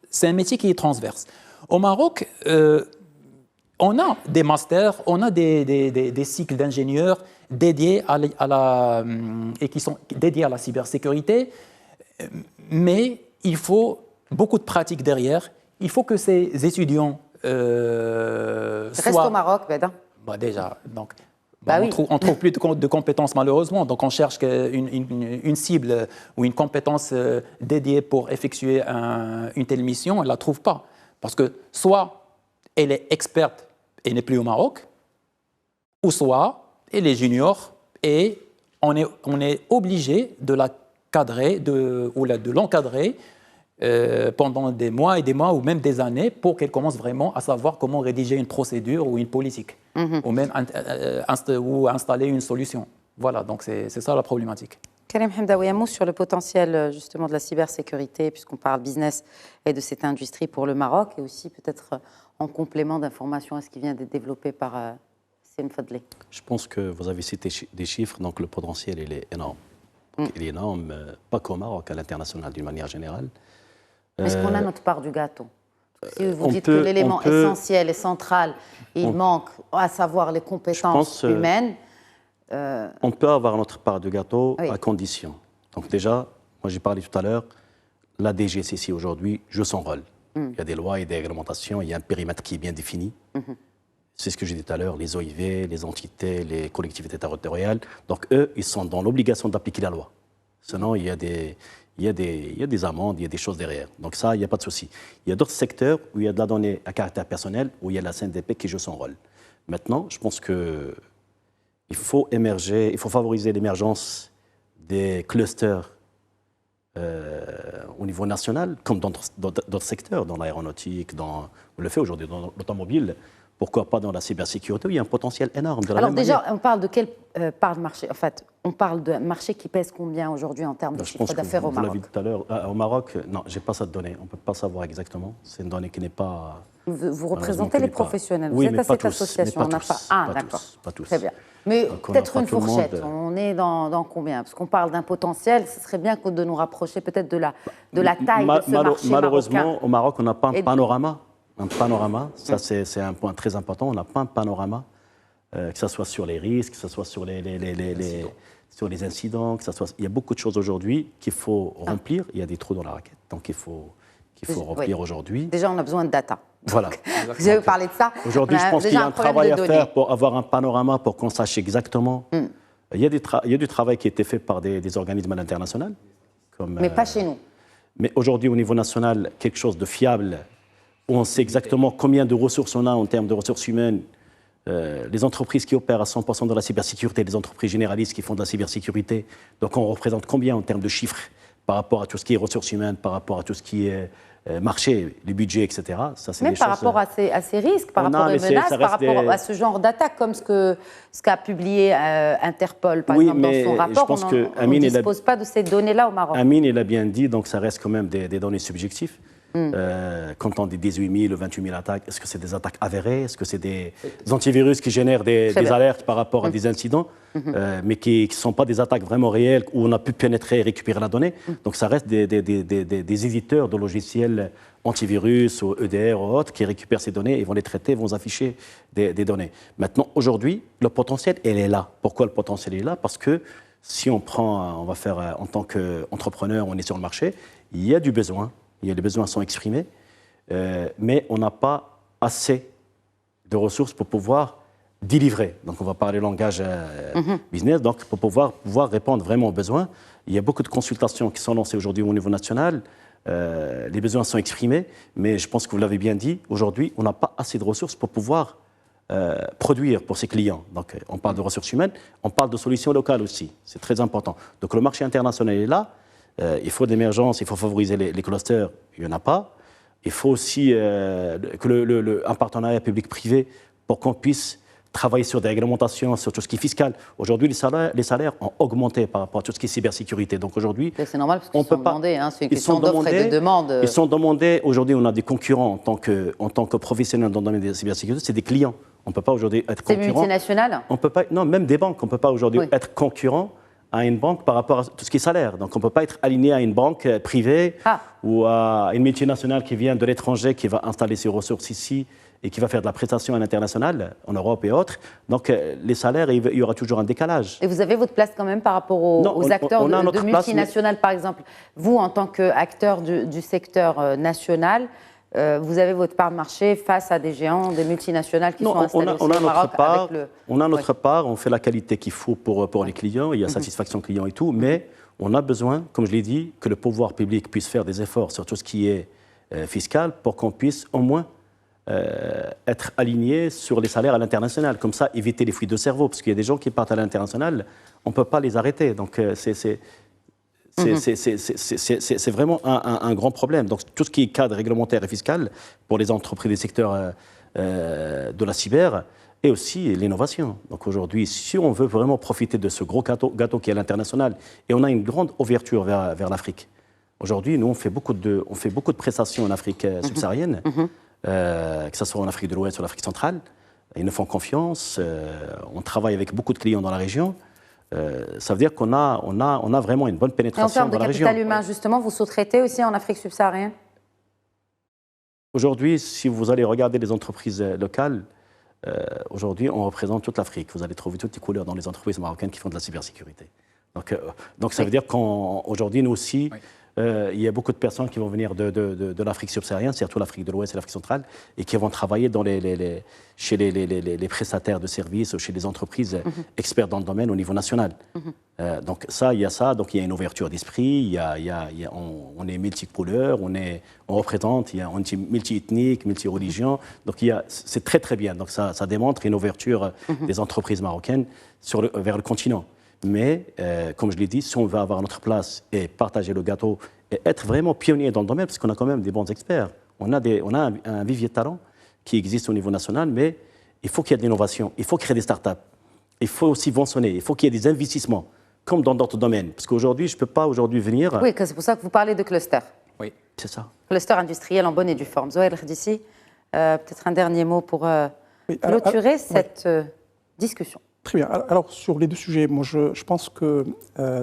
c'est un métier qui est transverse. Au Maroc, on a des masters, on a des cycles d'ingénieurs dédiés et qui sont dédiés à la cybersécurité, mais il faut beaucoup de pratique derrière. Il faut que ces étudiants Reste au Maroc, Beda. Déjà, donc. On ne trouve plus de compétences malheureusement, donc on cherche une cible ou une compétence dédiée pour effectuer une telle mission, on ne la trouve pas. Parce que soit elle est experte et n'est plus au Maroc, ou soit elle est junior et on est obligé de la cadrer, de l'encadrer pendant des mois et des mois ou même des années pour qu'elle commence vraiment à savoir comment rédiger une procédure ou une politique. Ou même installer une solution. Voilà, donc c'est ça la problématique. Karim Hamdaoui, un mot sur le potentiel justement de la cybersécurité, puisqu'on parle business et de cette industrie pour le Maroc, et aussi peut-être en complément d'informations à ce qui vient d'être développé par Sine Fadli. Je pense que vous avez cité des chiffres, donc le potentiel il est énorme. Donc, il est énorme, pas qu'au Maroc, à l'international d'une manière générale. Est-ce qu'on a notre part du gâteau? Si vous dites que l'élément essentiel et central, il manque, à savoir les compétences humaines. On peut avoir notre part du gâteau à condition. Donc déjà, moi j'ai parlé tout à l'heure, la DGCC aujourd'hui joue son rôle. Il y a des lois et des réglementations, il y a un périmètre qui est bien défini. C'est ce que j'ai dit tout à l'heure, les OIV, les entités, les collectivités territoriales. Donc eux, ils sont dans l'obligation d'appliquer la loi. Sinon, il y a des amendes, il y a des choses derrière. Donc ça, il n'y a pas de souci. Il y a d'autres secteurs où il y a de la donnée à caractère personnel, où il y a la CNDP qui joue son rôle. Maintenant, je pense qu'il faut émerger, il faut favoriser l'émergence des clusters au niveau national, comme dans d'autres secteurs, dans l'aéronautique, on le fait aujourd'hui dans l'automobile. Pourquoi pas dans la cybersécurité où il y a un potentiel énorme. Alors déjà, on parle de quelle part de marché? En fait, on parle d'un marché qui pèse combien aujourd'hui en termes de chiffre d'affaires au Maroc? Vous l'avez dit tout à l'heure. Au Maroc, non, je n'ai pas cette donnée. On ne peut pas savoir exactement. C'est une donnée qui n'est pas... Vous représentez les professionnels. Oui, vous êtes à cette association. On n'a pas. Ah, d'accord. Pas tous. Très bien. Mais peut-être une fourchette. On est dans combien? Parce qu'on parle d'un potentiel. Ce serait bien de nous rapprocher peut-être de la taille de ce marché malheureusement, marocain. au Maroc, on n'a pas un panorama. Un panorama, ça c'est un point très important. On n'a pas un panorama, que ce soit sur les risques, que ce soit sur les incidents, que ce soit... Il y a beaucoup de choses aujourd'hui qu'il faut remplir. Il y a des trous dans la raquette, donc qu'il faut remplir aujourd'hui. Déjà, on a besoin de data. Voilà. Vous avez parlé de ça. Aujourd'hui, je pense qu'il y a un travail à faire pour avoir un panorama, pour qu'on sache exactement. Il y a du travail qui a été fait par des organismes à l'international. Mais pas chez nous. Mais aujourd'hui, au niveau national, quelque chose de fiable, où on sait exactement combien de ressources on a en termes de ressources humaines. Les entreprises qui opèrent à 100% dans la cybersécurité, les entreprises généralistes qui font de la cybersécurité, donc on représente combien en termes de chiffres par rapport à tout ce qui est ressources humaines, par rapport à tout ce qui est marché, les budgets, etc. Ça, c'est même des par choses, rapport à ces risques, par rapport aux menaces, par rapport à ce genre d'attaque, comme ce qu'a publié Interpol, par exemple, dans son rapport, on ne dispose pas de ces données-là au Maroc. Amine, il a bien dit, donc ça reste quand même des données subjectives. Quand on dit 18 000 ou 28 000 attaques, est-ce que c'est des attaques avérées? Est-ce que c'est des antivirus qui génèrent des alertes par rapport à des incidents, mais qui ne sont pas des attaques vraiment réelles où on a pu pénétrer et récupérer la donnée? Donc ça reste des éditeurs de logiciels antivirus ou EDR ou autres qui récupèrent ces données, ils vont les traiter, ils vont afficher des données. Maintenant, aujourd'hui, le potentiel, il est là. Pourquoi le potentiel est là? Parce que si on prend, on va faire en tant qu'entrepreneur, on est sur le marché, il y a du besoin. Les besoins sont exprimés, mais on n'a pas assez de ressources pour pouvoir délivrer. Donc, on va parler langage business. Donc, pour pouvoir répondre vraiment aux besoins, il y a beaucoup de consultations qui sont lancées aujourd'hui au niveau national. Les besoins sont exprimés, mais je pense que vous l'avez bien dit, aujourd'hui, on n'a pas assez de ressources pour pouvoir produire pour ses clients. Donc, on parle de ressources humaines, on parle de solutions locales aussi. C'est très important. Donc, le marché international est là. Il faut de l'émergence, il faut favoriser les clusters, il n'y en a pas. Il faut aussi un partenariat public-privé pour qu'on puisse travailler sur des réglementations, sur tout ce qui est fiscal. Aujourd'hui, les salaires ont augmenté par rapport à tout ce qui est cybersécurité. Donc aujourd'hui, c'est normal parce qu'ils sont demandés, c'est une question d'offre et de demande. Ils sont demandés. Aujourd'hui, on a des concurrents en tant que professionnels dans le domaine de la cybersécurité, c'est des clients. On ne peut pas aujourd'hui être concurrent. C'est multinational? On peut pas, non, même des banques, on ne peut pas aujourd'hui être concurrent à une banque par rapport à tout ce qui est salaire. Donc on ne peut pas être aligné à une banque privée ou à une multinationale qui vient de l'étranger, qui va installer ses ressources ici et qui va faire de la prestation à l'international, en Europe et autres. Donc les salaires, il y aura toujours un décalage. Et vous avez votre place quand même par rapport aux acteurs de multinationales, par exemple. Vous, en tant qu'acteur du secteur national, vous avez votre part de marché face à des géants, des multinationales qui sont installés au Maroc. On a notre part, on fait la qualité qu'il faut pour les clients, il y a satisfaction client et tout, mais on a besoin, comme je l'ai dit, que le pouvoir public puisse faire des efforts sur tout ce qui est fiscal pour qu'on puisse au moins être aligné sur les salaires à l'international. Comme ça, éviter les fuites de cerveau, parce qu'il y a des gens qui partent à l'international, on ne peut pas les arrêter. Donc c'est vraiment un grand problème. Donc, tout ce qui est cadre réglementaire et fiscal pour les entreprises des secteurs de la cyber et aussi l'innovation. Donc, aujourd'hui, si on veut vraiment profiter de ce gros gâteau qui est l'international, et on a une grande ouverture vers l'Afrique. Aujourd'hui, nous, on fait beaucoup de prestations en Afrique subsaharienne, que ce soit en Afrique de l'Ouest ou en Afrique centrale. Ils nous font confiance. On travaille avec beaucoup de clients dans la région. Ça veut dire qu'on a vraiment une bonne pénétration dans la région. En termes de capital humain, justement, vous sous-traitez aussi en Afrique subsaharienne? Aujourd'hui, si vous allez regarder les entreprises locales, aujourd'hui, on représente toute l'Afrique. Vous allez trouver toutes les couleurs dans les entreprises marocaines qui font de la cybersécurité. Donc ça veut dire qu'aujourd'hui, nous aussi, il y a beaucoup de personnes qui vont venir de l'Afrique subsaharienne, surtout l'Afrique de l'Ouest et l'Afrique centrale, et qui vont travailler chez les prestataires de services ou chez les entreprises experts dans le domaine au niveau national. Donc ça, il y a une ouverture d'esprit, on est multicouleur, on représente, on est multi-ethnique, multi-religion, donc c'est très très bien. Donc ça démontre une ouverture des entreprises marocaines vers le continent. Mais, comme je l'ai dit, si on veut avoir notre place et partager le gâteau et être vraiment pionnier dans le domaine, parce qu'on a quand même des bons experts, on a un vivier de talent qui existe au niveau national, mais il faut qu'il y ait de l'innovation, il faut créer des startups, il faut aussi subventionner, il faut qu'il y ait des investissements, comme dans d'autres domaines. Parce qu'aujourd'hui, je ne peux pas venir... Oui, c'est pour ça que vous parlez de cluster. Oui, c'est ça. Cluster industriel en bonne et due forme. Zohaïr Khdissi, peut-être un dernier mot pour clôturer cette discussion. Très bien. Alors, sur les deux sujets, moi, je pense que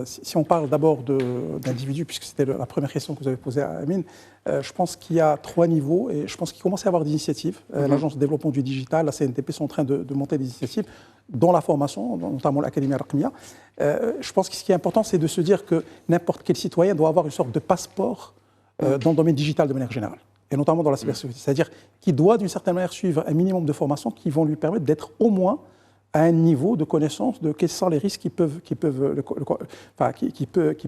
si on parle d'abord d'individus, puisque c'était la première question que vous avez posée à Amine, je pense qu'il y a 3 niveaux et je pense qu'il commence à y avoir des initiatives. L'Agence de développement du digital, la CNTP sont en train de monter des initiatives dans la formation, notamment l'Académie Al-Raqmiyya. Je pense que ce qui est important, c'est de se dire que n'importe quel citoyen doit avoir une sorte de passeport dans le domaine digital de manière générale, et notamment dans la cybersécurité. C'est-à-dire qu'il doit, d'une certaine manière, suivre un minimum de formation qui vont lui permettre d'être au moins à un niveau de connaissance de quels sont les risques qui peut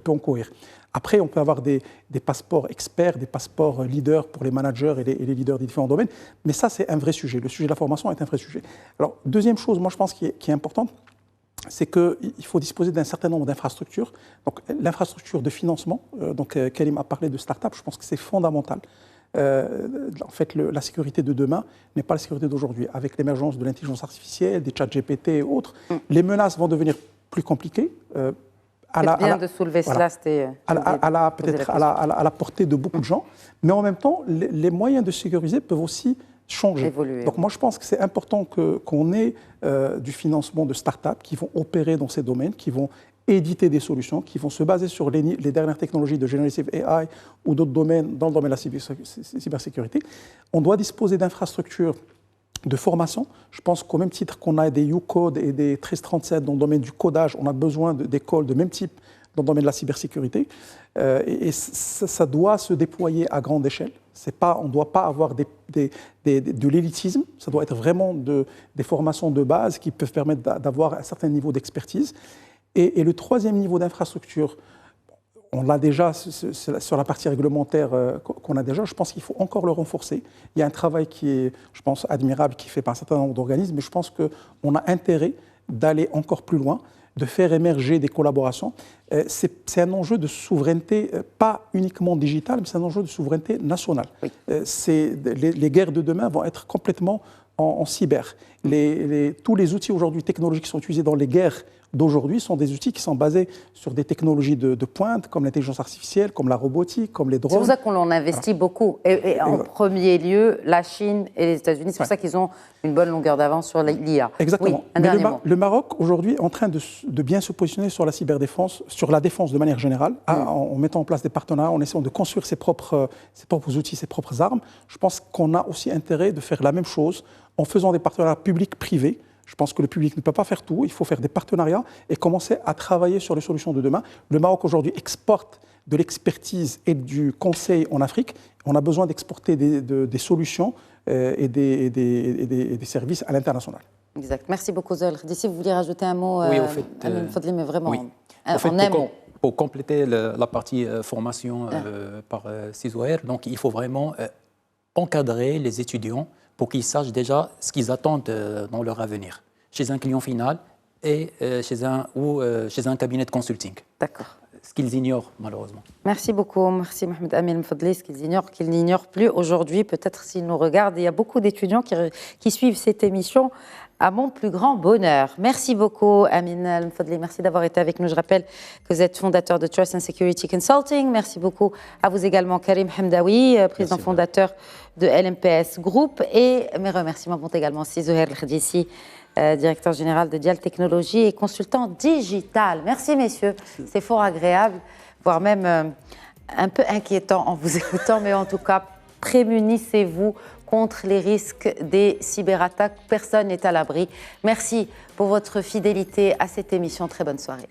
encourir. Après, on peut avoir des passeports experts, des passeports leaders pour les managers et les leaders des différents domaines, mais ça, c'est un vrai sujet. Le sujet de la formation est un vrai sujet. Alors, deuxième chose, moi, je pense qui est importante, c'est qu'il faut disposer d'un certain nombre d'infrastructures. Donc, l'infrastructure de financement, Karim a parlé de start-up, je pense que c'est fondamental. En fait, la sécurité de demain n'est pas la sécurité d'aujourd'hui. Avec l'émergence de l'intelligence artificielle, des chats GPT et autres, les menaces vont devenir plus compliquées. C'est bien de soulever cela, c'était peut-être à la portée de beaucoup de gens, mais en même temps, les moyens de sécuriser peuvent aussi changer. Évoluer. Donc moi, je pense que c'est important qu'on ait du financement de start-up qui vont opérer dans ces domaines, qui vont éditer des solutions, qui vont se baser sur les dernières technologies de Generative AI ou d'autres domaines dans le domaine de la cybersécurité. On doit disposer d'infrastructures de formation. Je pense qu'au même titre qu'on a des UCode et des 1337 dans le domaine du codage, on a besoin d'écoles de même type dans le domaine de la cybersécurité. Et ça doit se déployer à grande échelle. On ne doit pas avoir de l'élitisme, ça doit être vraiment des formations de base qui peuvent permettre d'avoir un certain niveau d'expertise. Et le troisième niveau d'infrastructure, on l'a déjà sur la partie réglementaire qu'on a déjà, je pense qu'il faut encore le renforcer. Il y a un travail qui est, je pense, admirable, qui est fait par un certain nombre d'organismes, mais je pense qu'on a intérêt d'aller encore plus loin, de faire émerger des collaborations. C'est un enjeu de souveraineté, pas uniquement digitale, mais c'est un enjeu de souveraineté nationale. Oui. Les guerres de demain vont être complètement en cyber. Tous les outils aujourd'hui technologiques qui sont utilisés dans les guerres d'aujourd'hui sont des outils qui sont basés sur des technologies de pointe, comme l'intelligence artificielle, comme la robotique, comme les drones. C'est pour ça qu'on en investit beaucoup. Et en premier lieu, la Chine et les États-Unis, c'est pour ça qu'ils ont une bonne longueur d'avance sur l'IA. Exactement. Oui, mais le Maroc, aujourd'hui, est en train de bien se positionner sur la cyberdéfense, sur la défense de manière générale, en mettant en place des partenariats, en essayant de construire ses propres outils, ses propres armes. Je pense qu'on a aussi intérêt de faire la même chose en faisant des partenariats publics-privés. Je pense que le public ne peut pas faire tout, il faut faire des partenariats et commencer à travailler sur les solutions de demain. Le Maroc aujourd'hui exporte de l'expertise et du conseil en Afrique. On a besoin d'exporter des solutions et des services à l'international. Exact. Merci beaucoup, Zohel Khedissi. Vous vouliez rajouter un mot, oui, au fait, Amin Fadli, mais vraiment oui. en un mot. Pour compléter la partie formation par Zohel, donc il faut vraiment encadrer les étudiants pour qu'ils sachent déjà ce qu'ils attendent dans leur avenir, chez un client final et chez un cabinet de consulting. D'accord. Ce qu'ils ignorent, malheureusement. Merci beaucoup. Merci, Mohamed Amin Fadli. Ce qu'ils n'ignorent plus aujourd'hui, peut-être s'ils nous regardent. Il y a beaucoup d'étudiants qui suivent cette émission à mon plus grand bonheur. Merci beaucoup, Amin Fadli. Merci d'avoir été avec nous. Je rappelle que vous êtes fondateur de Trust and Security Consulting. Merci beaucoup à vous également, Karim Hamdaoui, président fondateur de LMPS Group. Et mes remerciements vont également à Zohel Khedissi, directeur général de Dial Technologies et consultant digital. Merci, messieurs. C'est fort agréable, voire même un peu inquiétant en vous écoutant, mais en tout cas, prémunissez-vous contre les risques des cyberattaques. Personne n'est à l'abri. Merci pour votre fidélité à cette émission. Très bonne soirée.